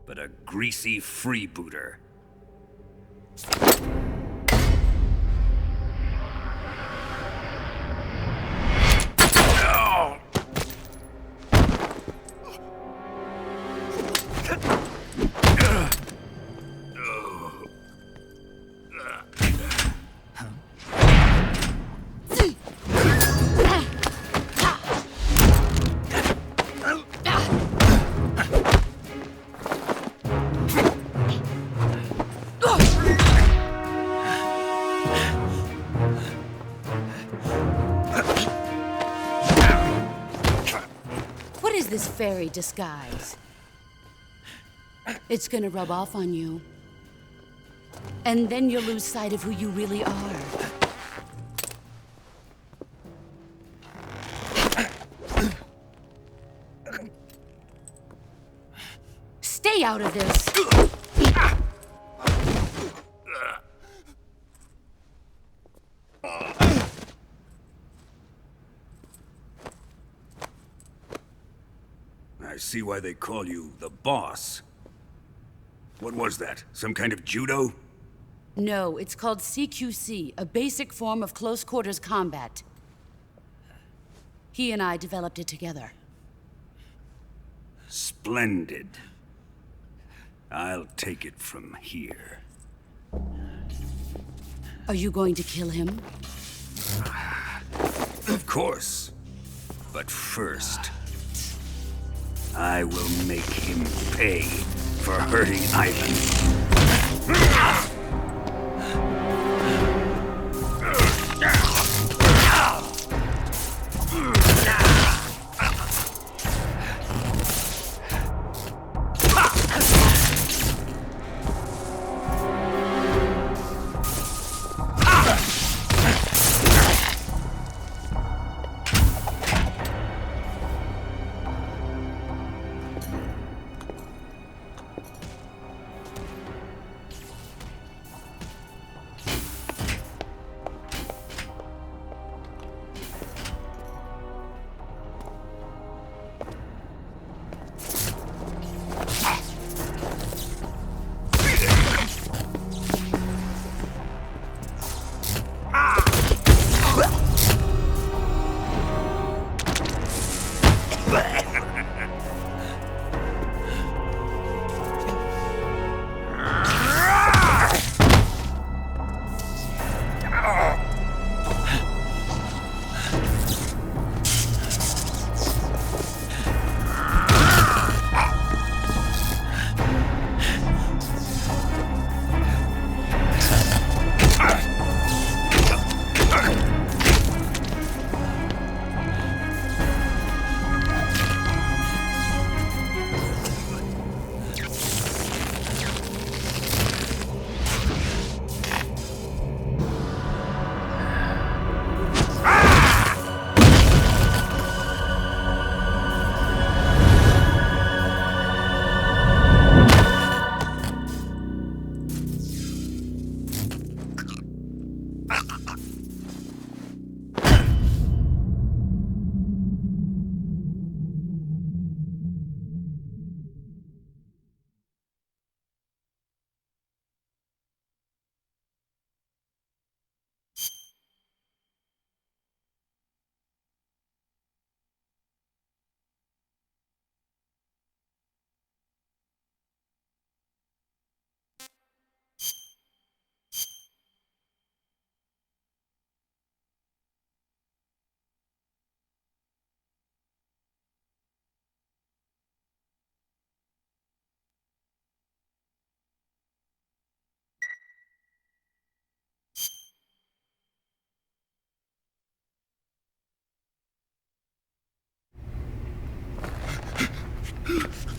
But a greasy freebooter. This fairy disguise. It's gonna rub off on you. And then you'll lose sight of who you really are. Stay out of this! I see why they call you the boss. What was that? Some kind of judo? No, it's called CQC, a basic form of close quarters combat. He and I developed it together. Splendid. I'll take it from here. Are you going to kill him? Of course. But first, I will make him pay for hurting Ivan.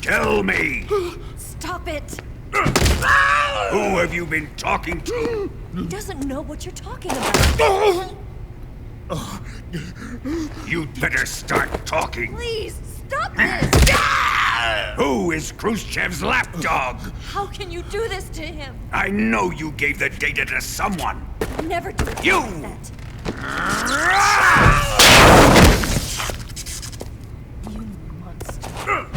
Tell me! Stop it! Who have you been talking to? He doesn't know what you're talking about. You'd better start talking. Please, stop this! Who is Khrushchev's lapdog? How can you do this to him? I know you gave the data to someone. Never do it You! like that. You monster.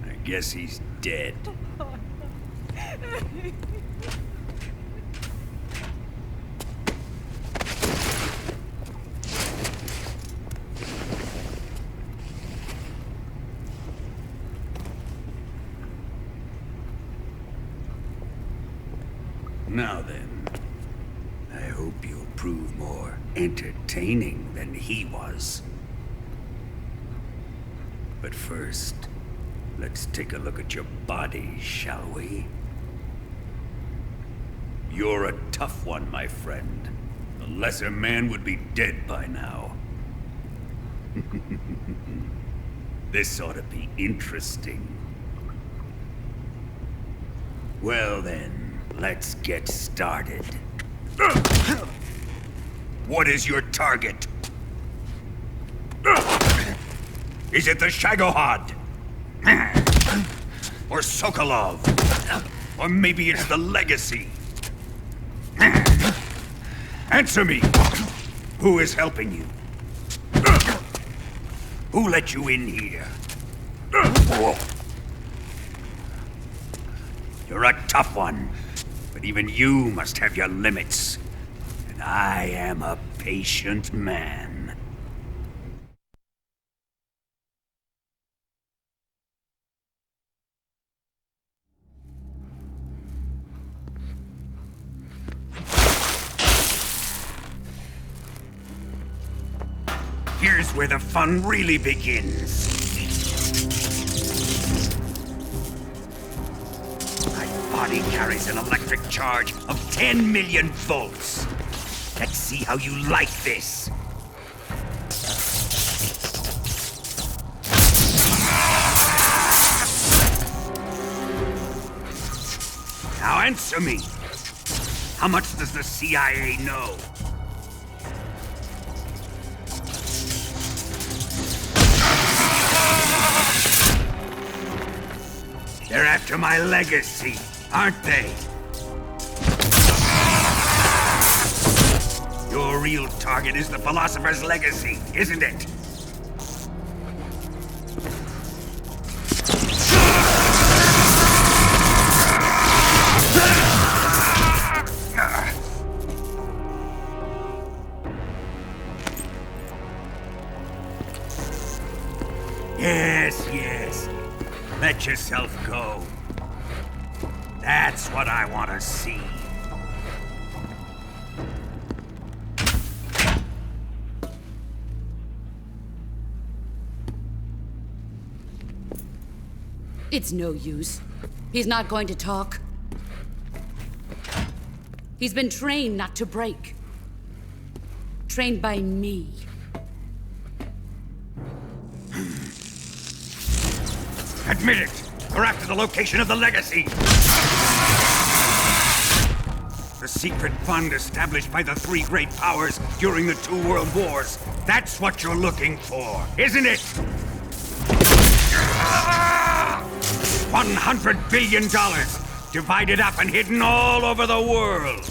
I guess he's dead. Now then, I hope you'll prove more entertaining than he was. But first, let's take a look at your body, shall we? You're a tough one, my friend. A lesser man would be dead by now. This ought to be interesting. Well then, let's get started. What is your target? Is it the Shagohod? Or Sokolov? Or maybe it's the Legacy? Answer me! Who is helping you? Who let you in here? You're a tough one, but even you must have your limits. And I am a patient man. Here's where the fun really begins. My body carries an electric charge of 10 million volts. Let's see how you like this. Now answer me. How much does the CIA know? They're after my legacy, aren't they? Your real target is the Philosopher's Legacy, isn't it? Yes, yes. Let yourself go. That's what I want to see. It's no use. He's not going to talk. He's been trained not to break. Trained by me. Admit it! We're after the location of the Legacy! The secret fund established by the three great powers during the 2 world wars. That's what you're looking for, isn't it? $100 billion, divided up and hidden all over the world.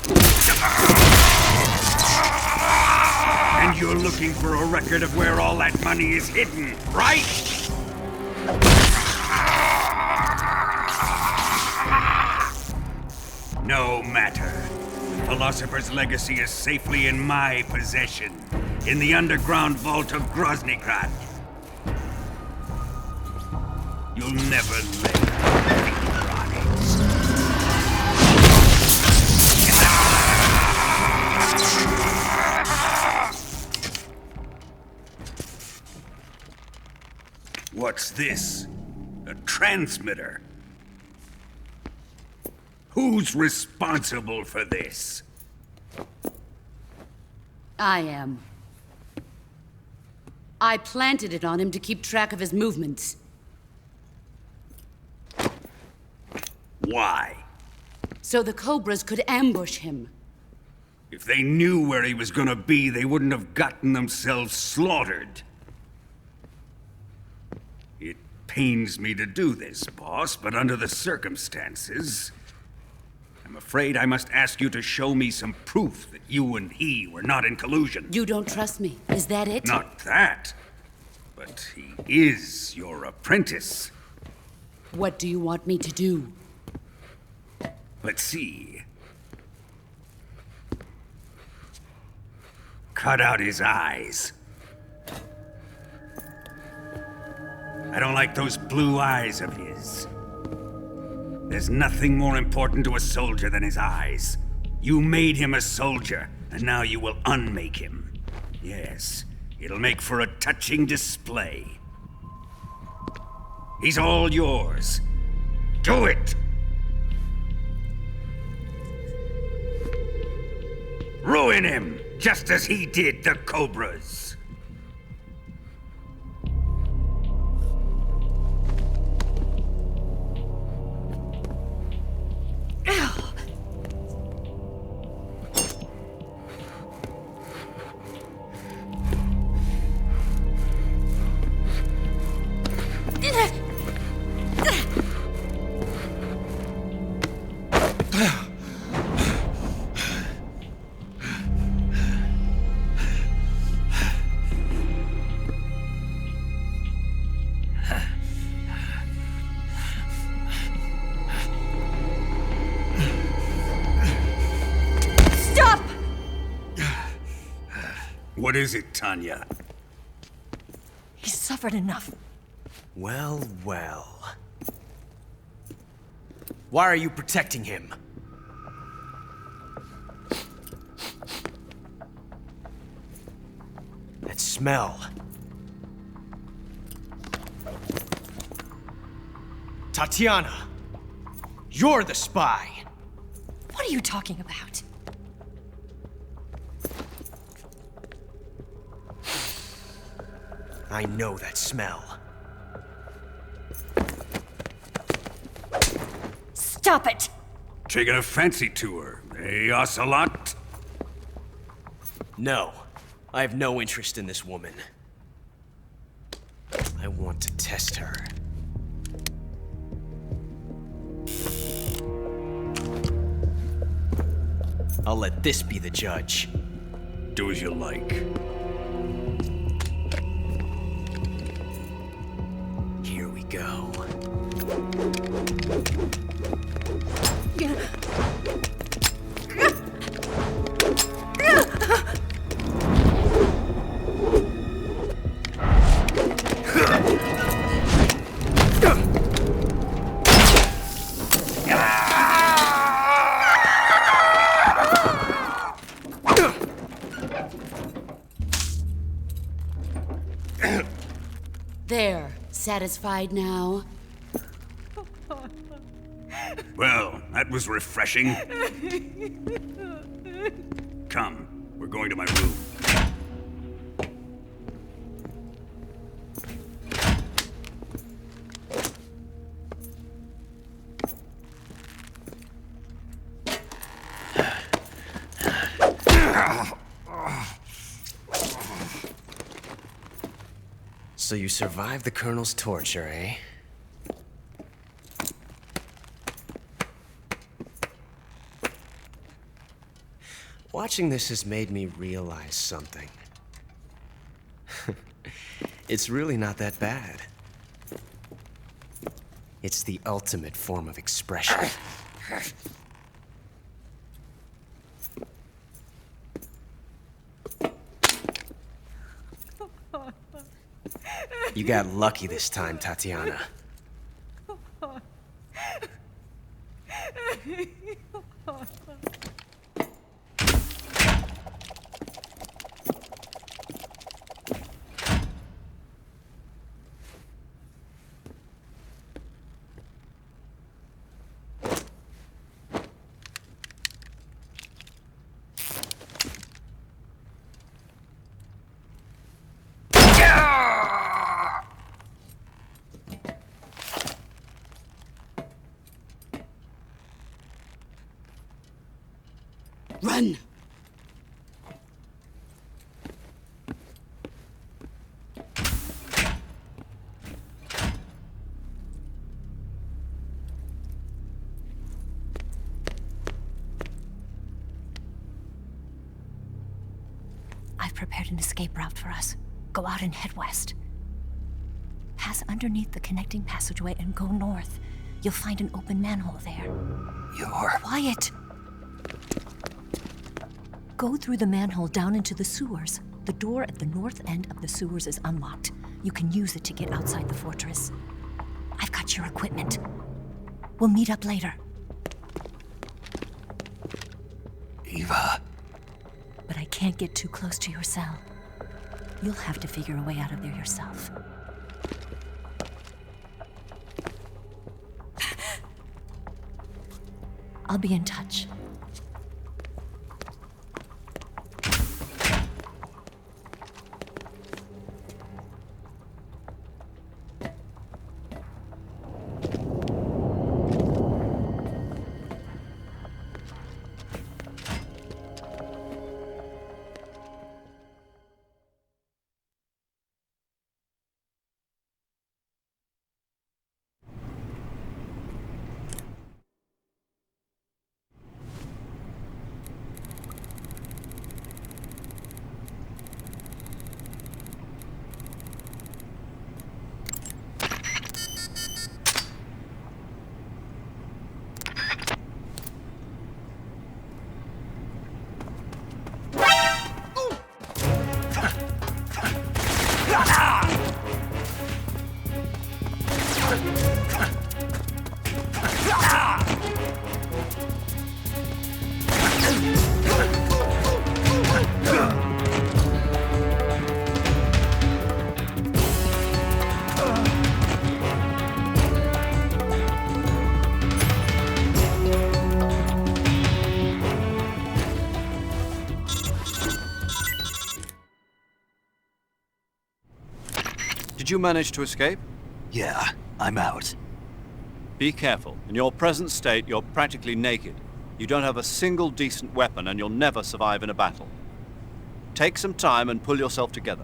And you're looking for a record of where all that money is hidden, right? No matter. The Philosopher's Legacy is safely in my possession, in the underground vault of Groznygrad. You'll never live on it. What's this? A transmitter. Who's responsible for this? I am. I planted it on him to keep track of his movements. Why? So the Cobras could ambush him. If they knew where he was gonna be, they wouldn't have gotten themselves slaughtered. It pains me to do this, boss, but under the circumstances, I'm afraid I must ask you to show me some proof that you and he were not in collusion. You don't trust me, is that it? Not that, but he is your apprentice. What do you want me to do? Let's see. Cut out his eyes. I don't like those blue eyes of his. There's nothing more important to a soldier than his eyes. You made him a soldier, and now you will unmake him. Yes, it'll make for a touching display. He's all yours. Do it! Ruin him, just as he did the Cobras. What is it, Tanya? He's suffered enough. Well, well. Why are you protecting him? That smell. Tatiana! You're the spy! What are you talking about? I know that smell. Stop it! Taking a fancy to her, eh, Ocelot? No. I have no interest in this woman. I want to test her. I'll let this be the judge. Do as you like. Here we go. There. Satisfied now? Well, that was refreshing. Come, we're going to my room. So you survived the Colonel's torture, eh? Watching this has made me realize something. It's really not that bad. It's the ultimate form of expression. You got lucky this time, Tatiana. Run! I've prepared an escape route for us. Go out and head west. Pass underneath the connecting passageway and go north. You'll find an open manhole there. You're... Quiet! Go through the manhole down into the sewers. The door at the north end of the sewers is unlocked. You can use it to get outside the fortress. I've got your equipment. We'll meet up later. Eva... But I can't get too close to your cell. You'll have to figure a way out of there yourself. I'll be in touch. Did you manage to escape? Yeah, I'm out. Be careful. In your present state, you're practically naked. You don't have a single decent weapon, and you'll never survive in a battle. Take some time and pull yourself together.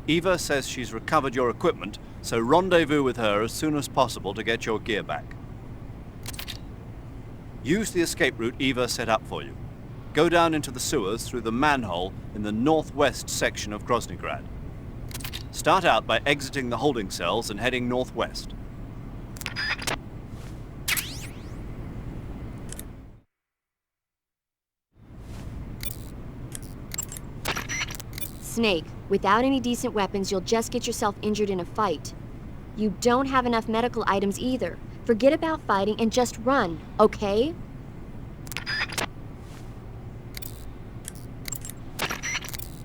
Eva says she's recovered your equipment, so rendezvous with her as soon as possible to get your gear back. Use the escape route Eva set up for you. Go down into the sewers through the manhole in the northwest section of Groznygrad. Start out by exiting the holding cells and heading northwest. Snake, without any decent weapons, you'll just get yourself injured in a fight. You don't have enough medical items either. Forget about fighting and just run, okay?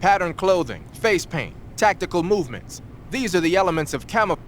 Pattern clothing, face paint, tactical movements. These are the elements of camouflage.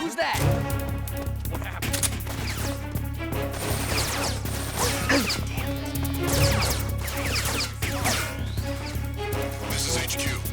Who's that? What happened? This is HQ.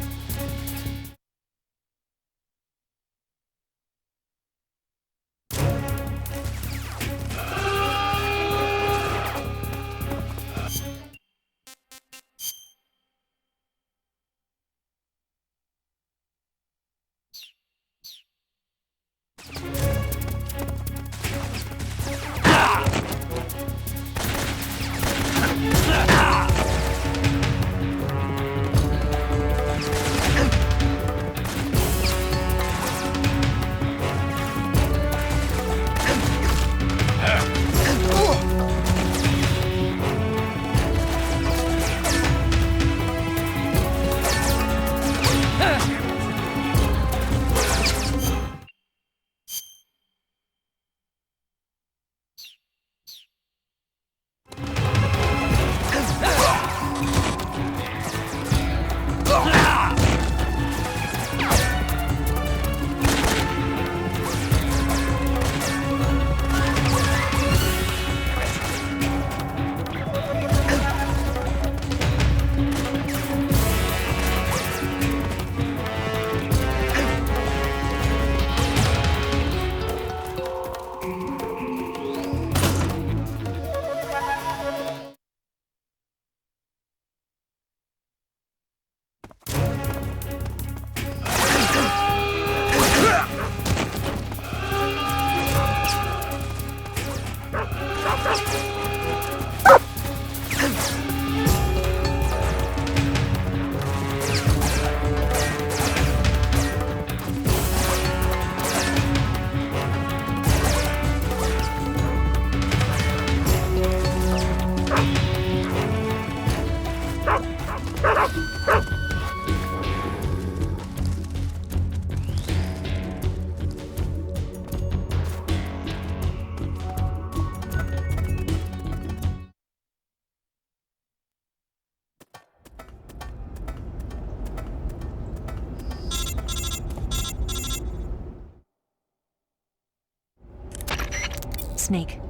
Snake,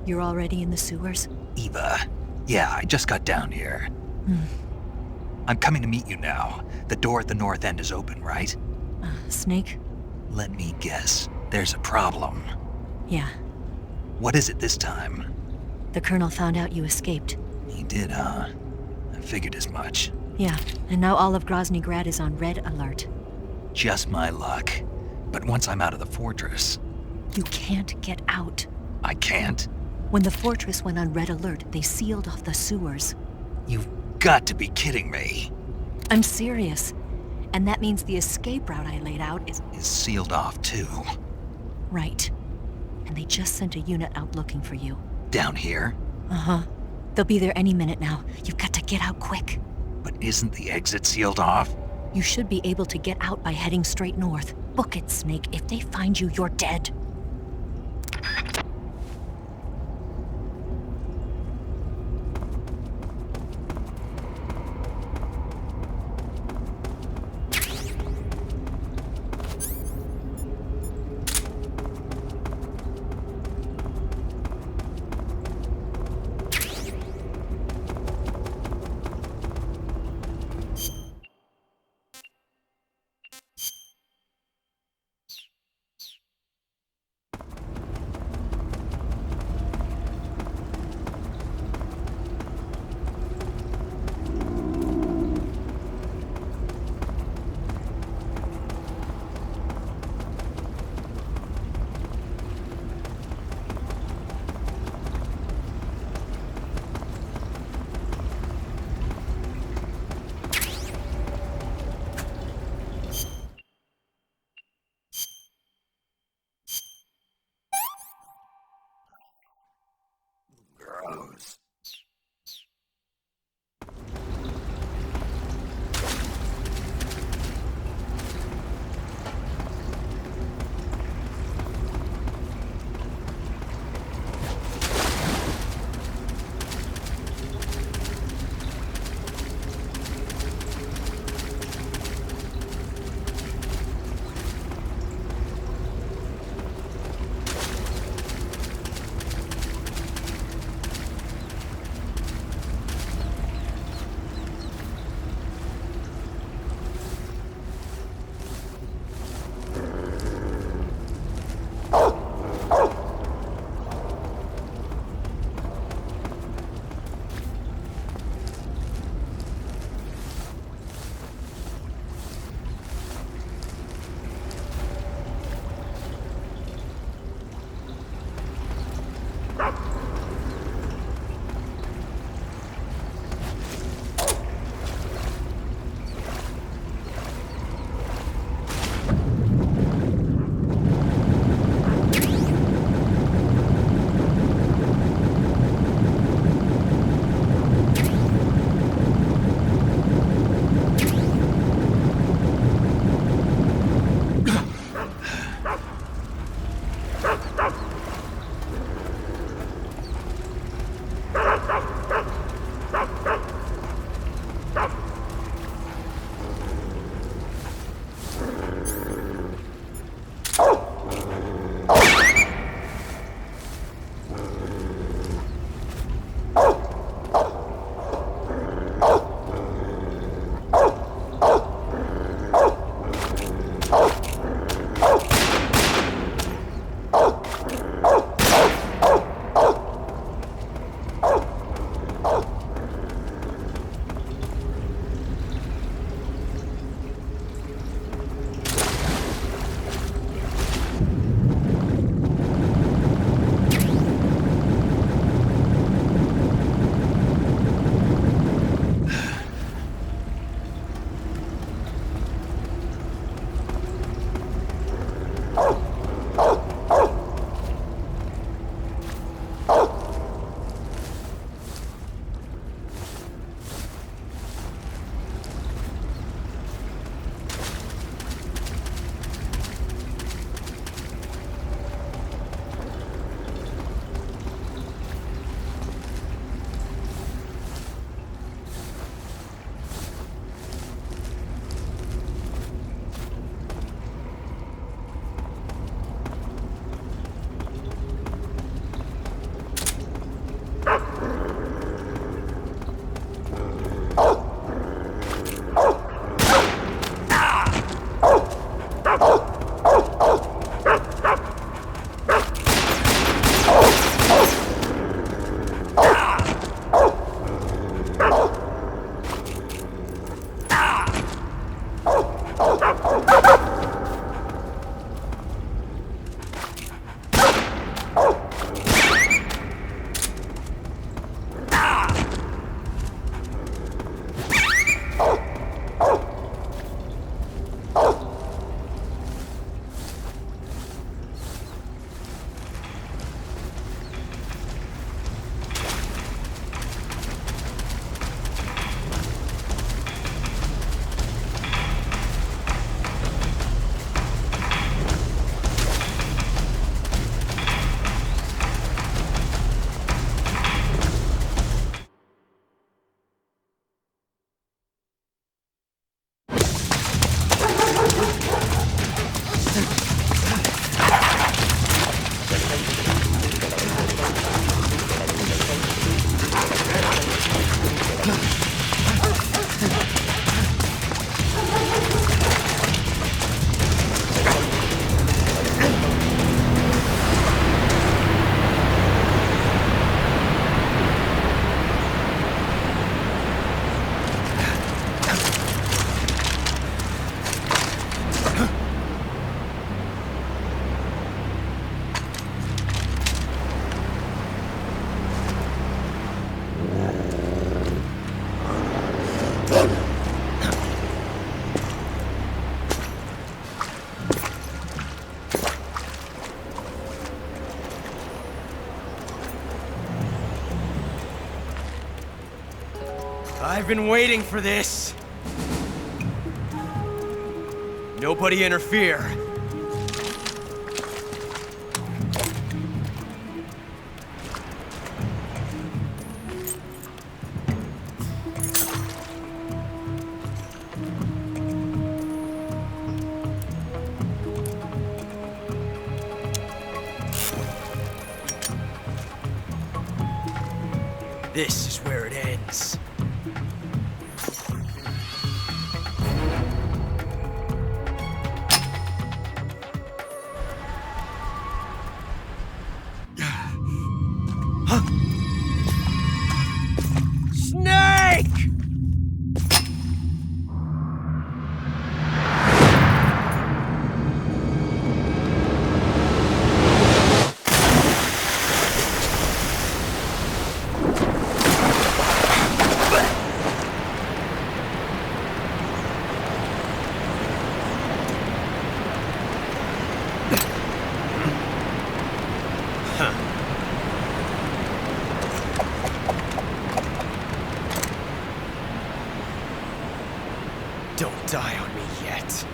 you're already in the sewers? Eva. Yeah, I just got down here. I'm coming to meet you now. The door at the north end is open, right? Snake? Let me guess. There's a problem. Yeah. What is it this time? The Colonel found out you escaped. He did, huh? I figured as much. Yeah, and now all of Grozny Grad is on red alert. Just my luck. But once I'm out of the fortress... You can't get out. I can't? When the fortress went on red alert, they sealed off the sewers. You've got to be kidding me. I'm serious. And that means the escape route I laid out is sealed off, too. Right. And they just sent a unit out looking for you. Down here? Uh-huh. They'll be there any minute now. You've got to get out quick. But isn't the exit sealed off? You should be able to get out by heading straight north. Book it, Snake. If they find you, you're dead. I've been waiting for this. Nobody interfere. This is where it ends. Snake! Don't die on me yet.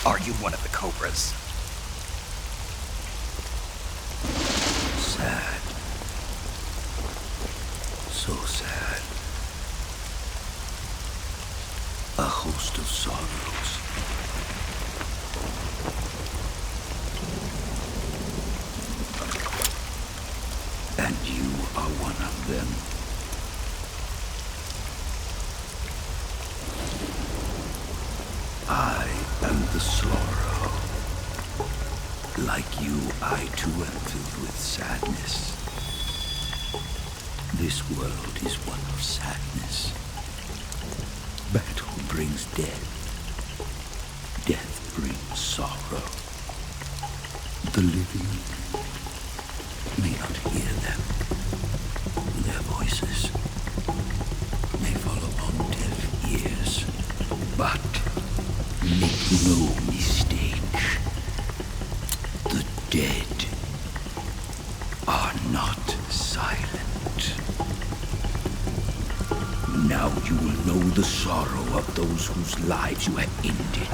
Are you one of the Cobras? Sad. So sad. A host of sorrows. And you are one of them. I am the sorrow. Like you, I too am filled with sadness. This world is one of sadness. Battle brings death. Death brings sorrow. The living may not hear them. Their voices may fall upon deaf ears. But make no mistake. The dead are not silent. Now you will know the sorrow of those whose lives you have ended.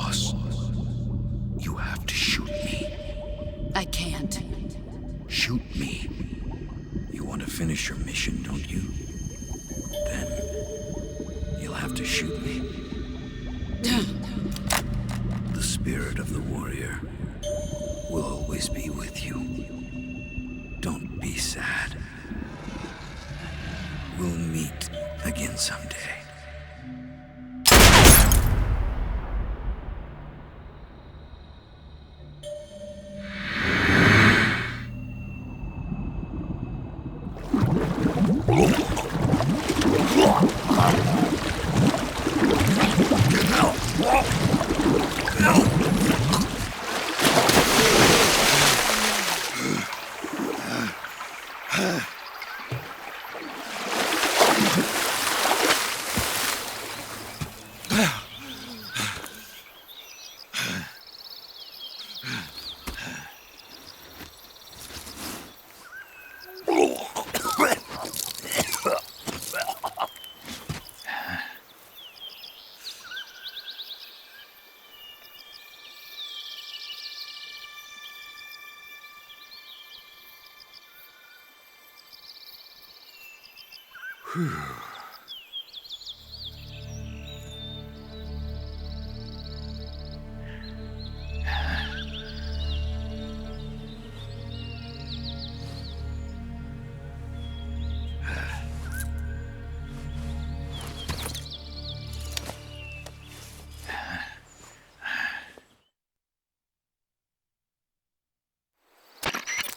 boss, you have to shoot me. I can't. Shoot me. You want to finish your mission, don't you? Then you'll have to shoot me. The spirit of the warrior will always be with you. Don't be sad. We'll meet again someday.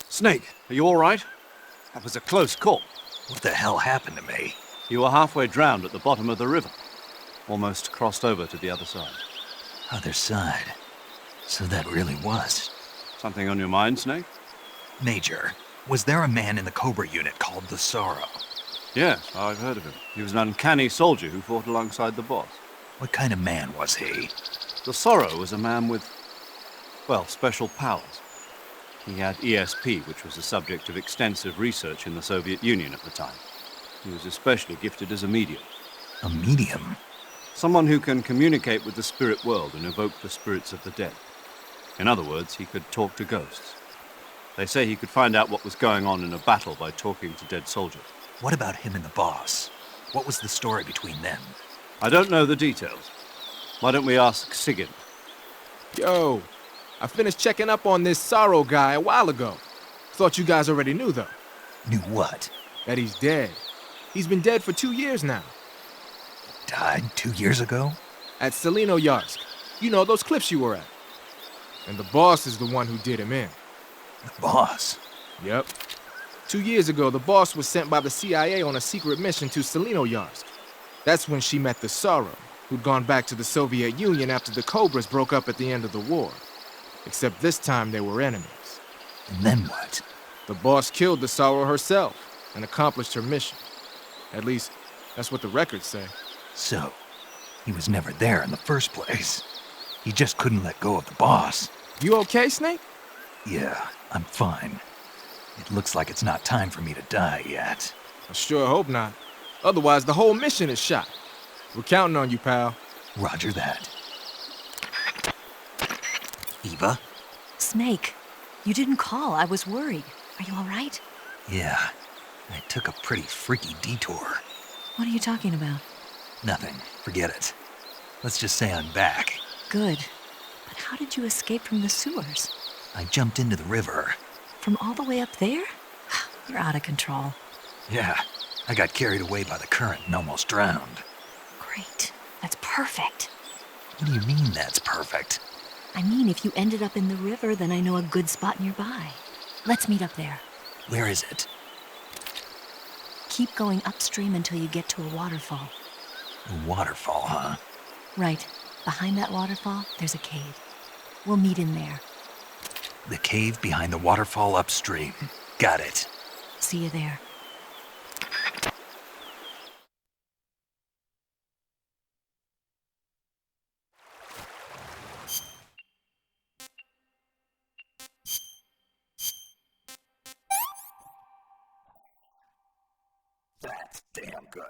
Snake, are you all right? That was a close call. What the hell happened to me? You were halfway drowned at the bottom of the river. Almost crossed over to the other side. Other side? So that really was. Something on your mind, Snake? Major, was there a man in the Cobra unit called the Sorrow? Yes, I've heard of him. He was an uncanny soldier who fought alongside the boss. What kind of man was he? The Sorrow was a man with, well, special powers. He had ESP, which was the subject of extensive research in the Soviet Union at the time. He was especially gifted as a medium. A medium? Someone who can communicate with the spirit world and evoke the spirits of the dead. In other words, he could talk to ghosts. They say he could find out what was going on in a battle by talking to dead soldiers. What about him and the boss? What was the story between them? I don't know the details. Why don't we ask Sigyn? Yo, I finished checking up on this Sorrow guy a while ago. Thought you guys already knew, though. Knew what? That he's dead. He's been dead for 2 years now. Died 2 years ago? At Selino-Yarsk. You know, those cliffs you were at. And the boss is the one who did him in. The boss? Yep. 2 years ago, the boss was sent by the CIA on a secret mission to Selino-Yarsk. That's when she met the Sorrow, who'd gone back to the Soviet Union after the Cobras broke up at the end of the war. Except this time they were enemies. And then what? The boss killed the Sorrow herself and accomplished her mission. At least, that's what the records say. So, he was never there in the first place. He just couldn't let go of the boss. You okay, Snake? Yeah, I'm fine. It looks like it's not time for me to die yet. I sure hope not. Otherwise, the whole mission is shot. We're counting on you, pal. Roger that. Eva? Snake, you didn't call. I was worried. Are you all right? Yeah, I took a pretty freaky detour. What are you talking about? Nothing. Forget it. Let's just say I'm back. Good. But how did you escape from the sewers? I jumped into the river. From all the way up there? You're out of control. Yeah, I got carried away by the current and almost drowned. Great. That's perfect. What do you mean that's perfect? I mean, if you ended up in the river, then I know a good spot nearby. Let's meet up there. Where is it? Keep going upstream until you get to a waterfall. A waterfall, huh? Right. Behind that waterfall, there's a cave. We'll meet in there. The cave behind the waterfall upstream. Got it. See you there. That's damn good.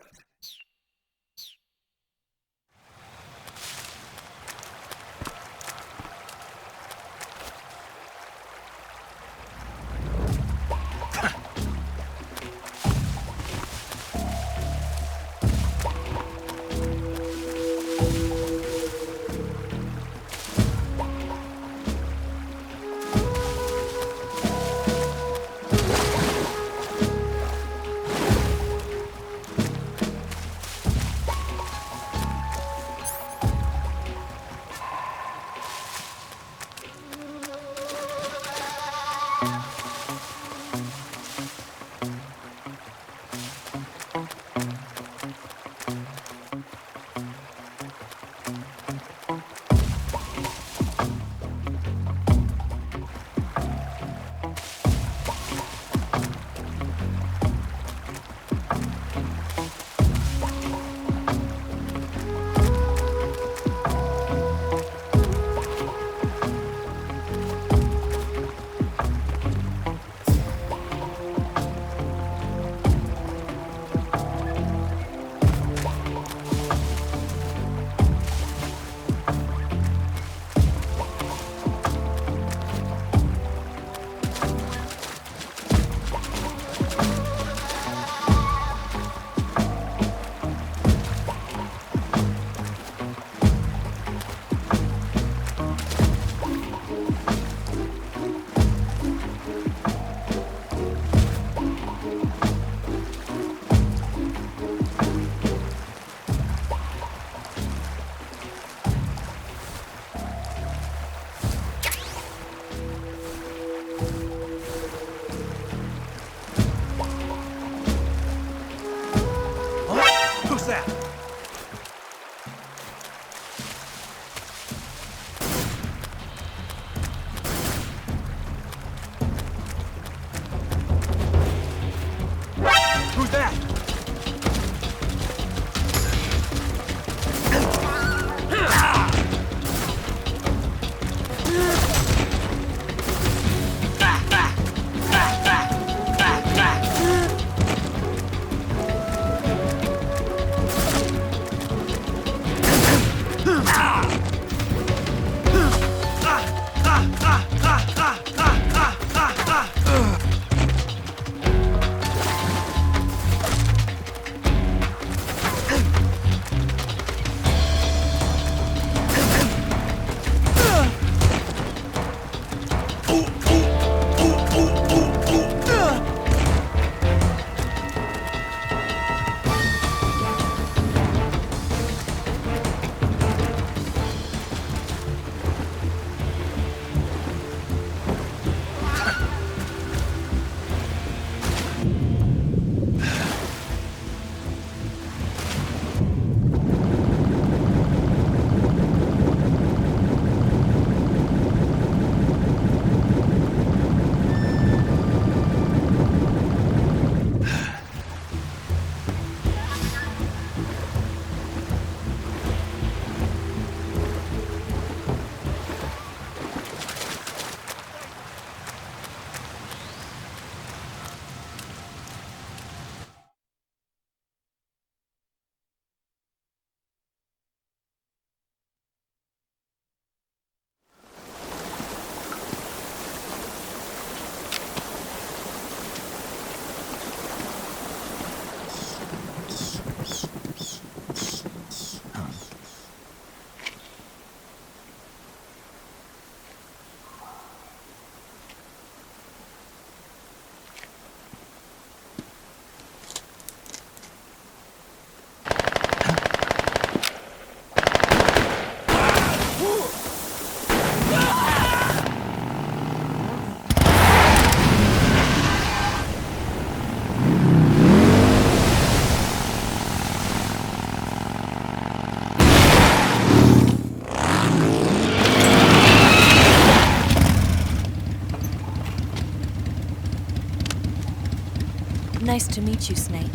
Nice to meet you, Snake.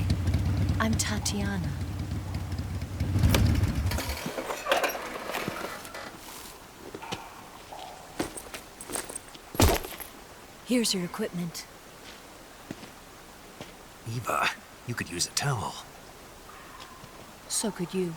I'm Tatiana. Here's your equipment. Eva, you could use a towel. So could you.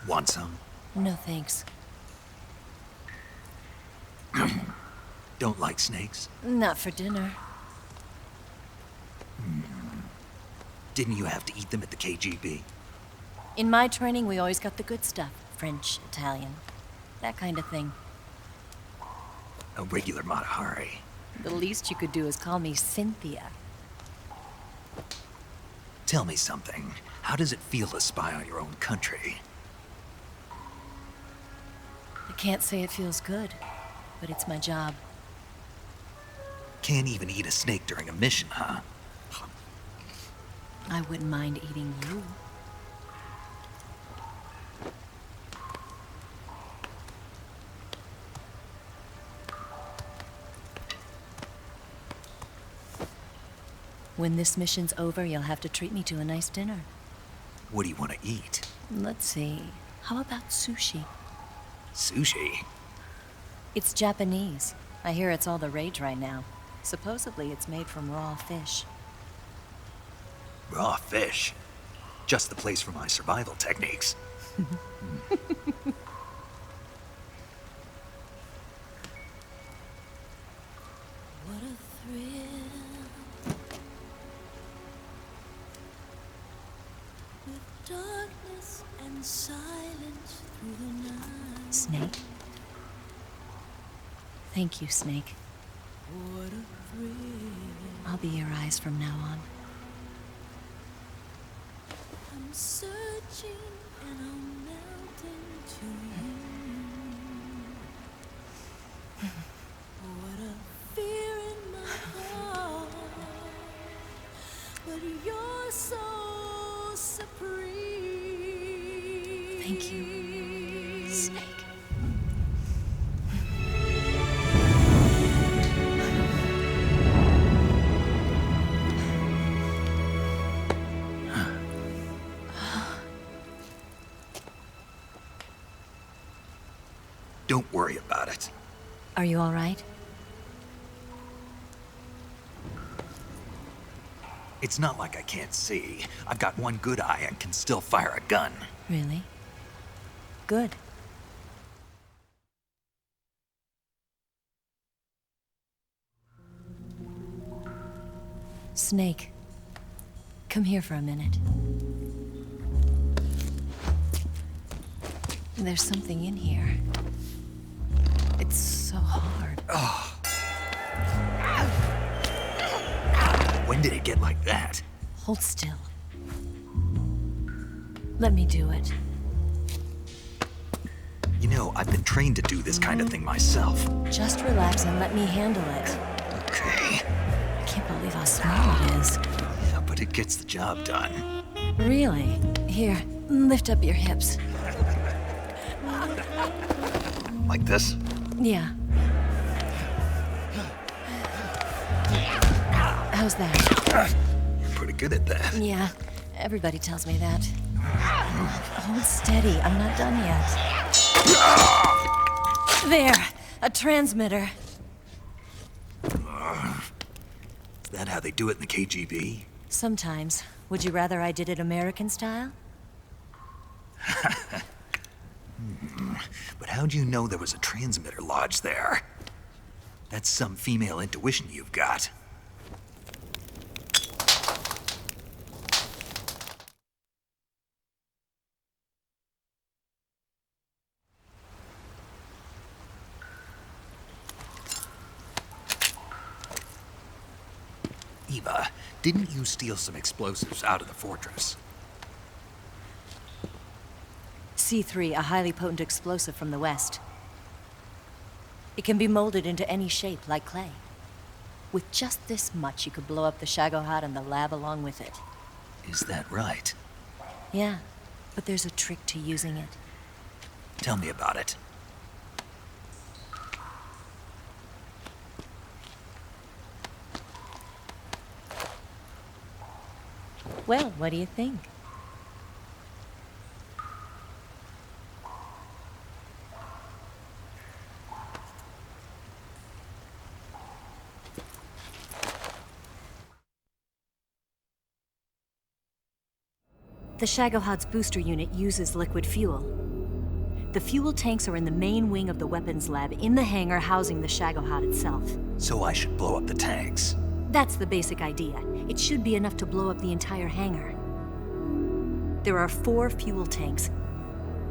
Want some? No thanks. Don't like snakes? Not for dinner. Didn't you have to eat them at the KGB? In my training, we always got the good stuff. French, Italian, that kind of thing. A regular Mata Hari. The least you could do is call me Cynthia. Tell me something. How does it feel to spy on your own country? I can't say it feels good, but it's my job. Can't even eat a snake during a mission, huh? I wouldn't mind eating you. When this mission's over, you'll have to treat me to a nice dinner. What do you want to eat? Let's see. How about sushi? Sushi? It's Japanese. I hear it's all the rage right now. Supposedly it's made from raw fish. Raw fish? Just the place for my survival techniques. What a thrill. With darkness and silence through the night. Snake? Thank you, Snake. What a thrill. I'll be your eyes from now on. I'm searching and I'm melting to you. What a fear in my heart. But you're so supreme. Thank you, Snake. Don't worry about it. Are you all right? It's not like I can't see. I've got one good eye and can still fire a gun. Really? Good. Snake, come here for a minute. There's something in here. It's so hard. Oh. When did it get like that? Hold still. Let me do it. You know, I've been trained to do this kind of thing myself. Just relax and let me handle it. Okay. I can't believe how small it is. Yeah, but it gets the job done. Really? Here, lift up your hips. Like this? Yeah. How's that? You're pretty good at that. Yeah, everybody tells me that. Hold steady, I'm not done yet. There! A transmitter. Is that how they do it in the KGB? Sometimes. Would you rather I did it American style? But how'd you know there was a transmitter lodged there? That's some female intuition you've got. Eva, didn't you steal some explosives out of the fortress? C3, a highly potent explosive from the west. It can be molded into any shape, like clay. With just this much, you could blow up the Shagohod and the lab along with it. Is that right? Yeah, but there's a trick to using it. Tell me about it. Well, what do you think? The Shagohod's booster unit uses liquid fuel. The fuel tanks are in the main wing of the weapons lab in the hangar housing the Shagohod itself. So I should blow up the tanks. That's the basic idea. It should be enough to blow up the entire hangar. There are 4 fuel tanks.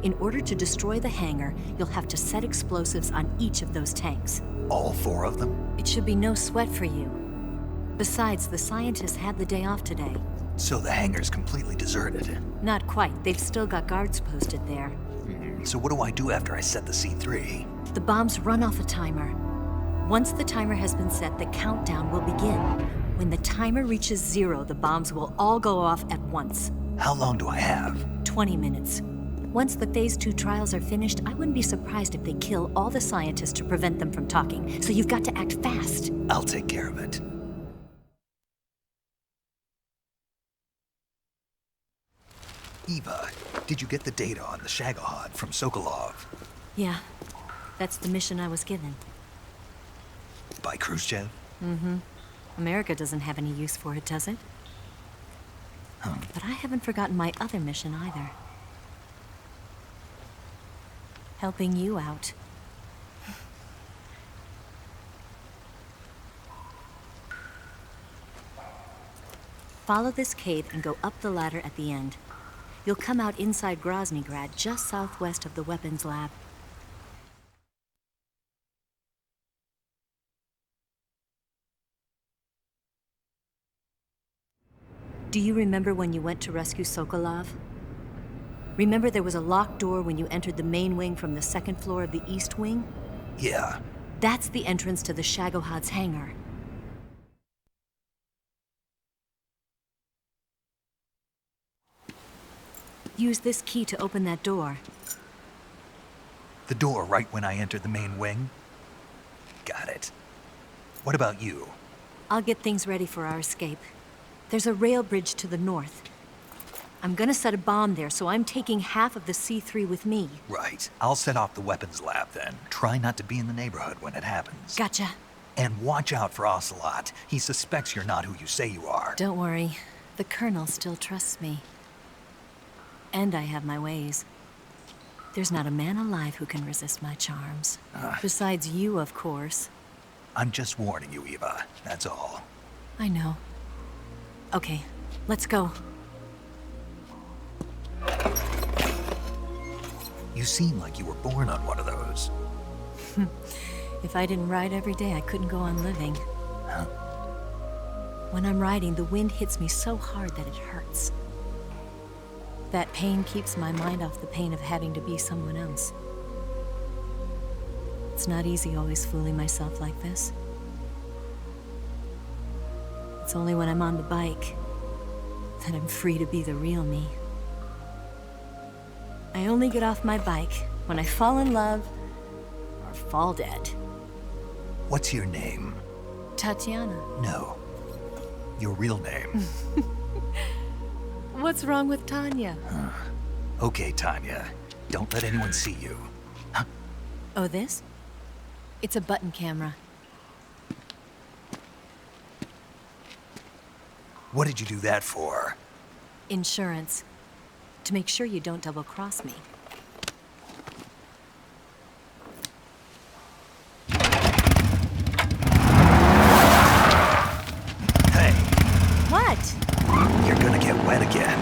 In order to destroy the hangar, you'll have to set explosives on each of those tanks. All 4 of them? It should be no sweat for you. Besides, the scientists had the day off today. So the hangar's completely deserted. Not quite. They've still got guards posted there. So what do I do after I set the C3? The bombs run off a timer. Once the timer has been set, the countdown will begin. When the timer reaches 0, the bombs will all go off at once. How long do I have? 20 minutes. Once the Phase 2 trials are finished, I wouldn't be surprised if they kill all the scientists to prevent them from talking. So you've got to act fast. I'll take care of it. Eva, did you get the data on the Shagohod from Sokolov? Yeah, that's the mission I was given. By Khrushchev? Mm-hmm. America doesn't have any use for it, does it? But I haven't forgotten my other mission either. Helping you out. Follow this cave and go up the ladder at the end. You'll come out inside Groznygrad, just southwest of the weapons lab. Do you remember when you went to rescue Sokolov? Remember there was a locked door when you entered the main wing from the 2nd floor of the east wing? Yeah. That's the entrance to the Shagohod's hangar. Use this key to open that door. The door right when I entered the main wing? Got it. What about you? I'll get things ready for our escape. There's a rail bridge to the north. I'm gonna set a bomb there, so I'm taking half of the C3 with me. Right. I'll set off the weapons lab then. Try not to be in the neighborhood when it happens. Gotcha. And watch out for Ocelot. He suspects you're not who you say you are. Don't worry. The Colonel still trusts me. And I have my ways. There's not a man alive who can resist my charms. Besides you, of course. I'm just warning you, Eva. That's all. I know. Okay, let's go. You seem like you were born on one of those. If I didn't ride every day, I couldn't go on living. Huh? When I'm riding, the wind hits me so hard that it hurts. That pain keeps my mind off the pain of having to be someone else. It's not easy always fooling myself like this. It's only when I'm on the bike that I'm free to be the real me. I only get off my bike when I fall in love or fall dead. What's your name? Tatiana. No. Your real name. What's wrong with Tanya? Okay, Tanya. Don't let anyone see you. Huh? Oh, this? It's a button camera. What did you do that for? Insurance. To make sure you don't double-cross me. Hey, What? you're gonna get wet again.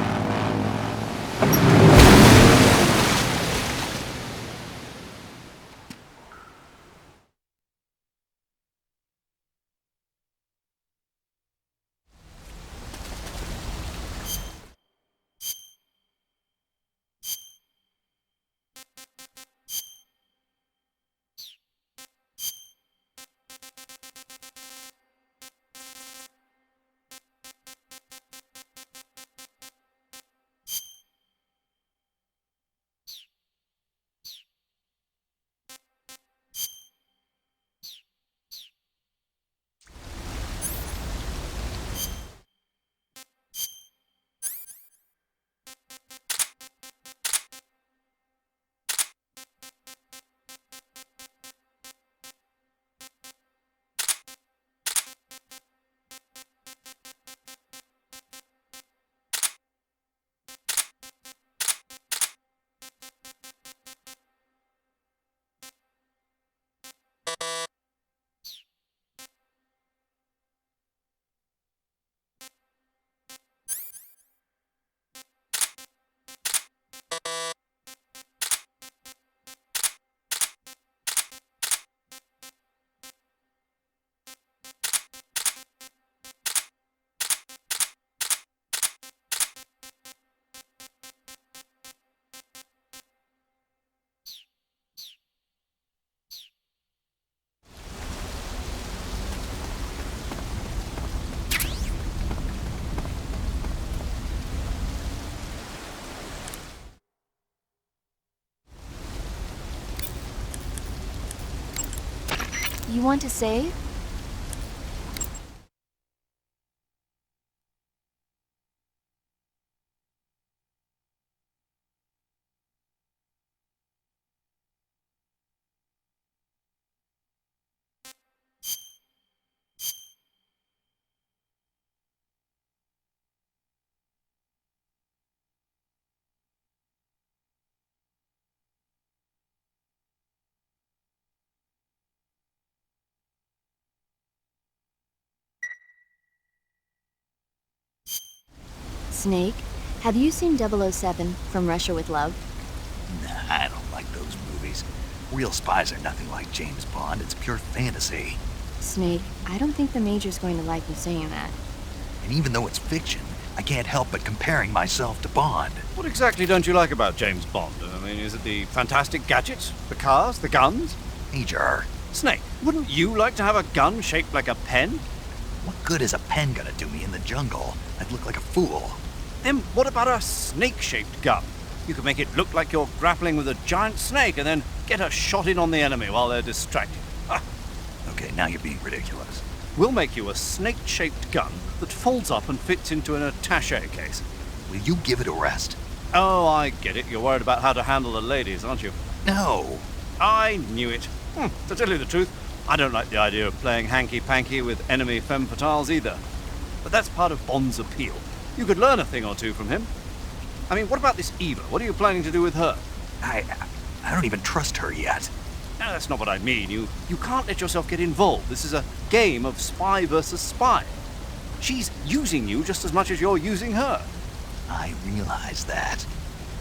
You want to save? Snake, have you seen 007 From Russia with Love? Nah, I don't like those movies. Real spies are nothing like James Bond. It's pure fantasy. Snake, I don't think the Major's going to like you saying that. And even though it's fiction, I can't help but comparing myself to Bond. What exactly don't you like about James Bond? I mean, is it the fantastic gadgets? The cars? The guns? Major, Snake, wouldn't you like to have a gun shaped like a pen? what good is a pen gonna do me in the jungle? I'd look like a fool. Then what about a snake-shaped gun? You could make it look like you're grappling with a giant snake and then get a shot in on the enemy while they're distracted. Ah, Okay, now you're being ridiculous. we'll make you a snake-shaped gun that folds up and fits into an attaché case. Will you give it a rest? Oh, I get it. You're worried about how to handle the ladies, aren't you? No. I knew it. To tell you the truth, I don't like the idea of playing hanky-panky with enemy femme fatales either. But that's part of Bond's appeal. You could learn a thing or two from him. I mean, what about this Eva? What are you planning to do with her? I don't even trust her yet. No, that's not what I mean. You can't let yourself get involved. This is a game of spy versus spy. She's using you just as much as you're using her. I realize that.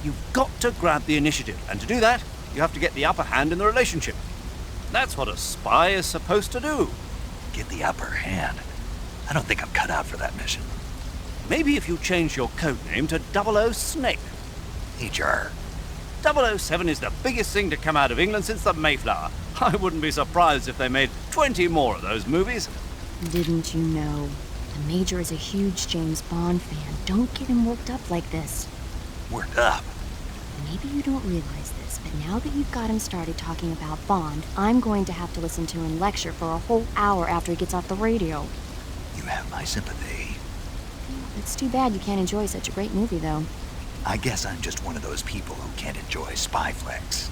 You've got to grab the initiative, and to do that, you have to get the upper hand in the relationship. That's what a spy is supposed to do. Get the upper hand. I don't think I'm cut out for that mission. Maybe if you change your code name to 00 Snake. Major. 007 is the biggest thing to come out of England since the Mayflower. I wouldn't be surprised if they made 20 more of those movies. Didn't you know? The Major is a huge James Bond fan. Don't get him worked up like this. Worked up? Maybe you don't realize this, but now that you've got him started talking about Bond, I'm going to have to listen to him lecture for a whole hour after he gets off the radio. You have my sympathy. It's too bad you can't enjoy such a great movie, though. I guess I'm just one of those people who can't enjoy spy flicks.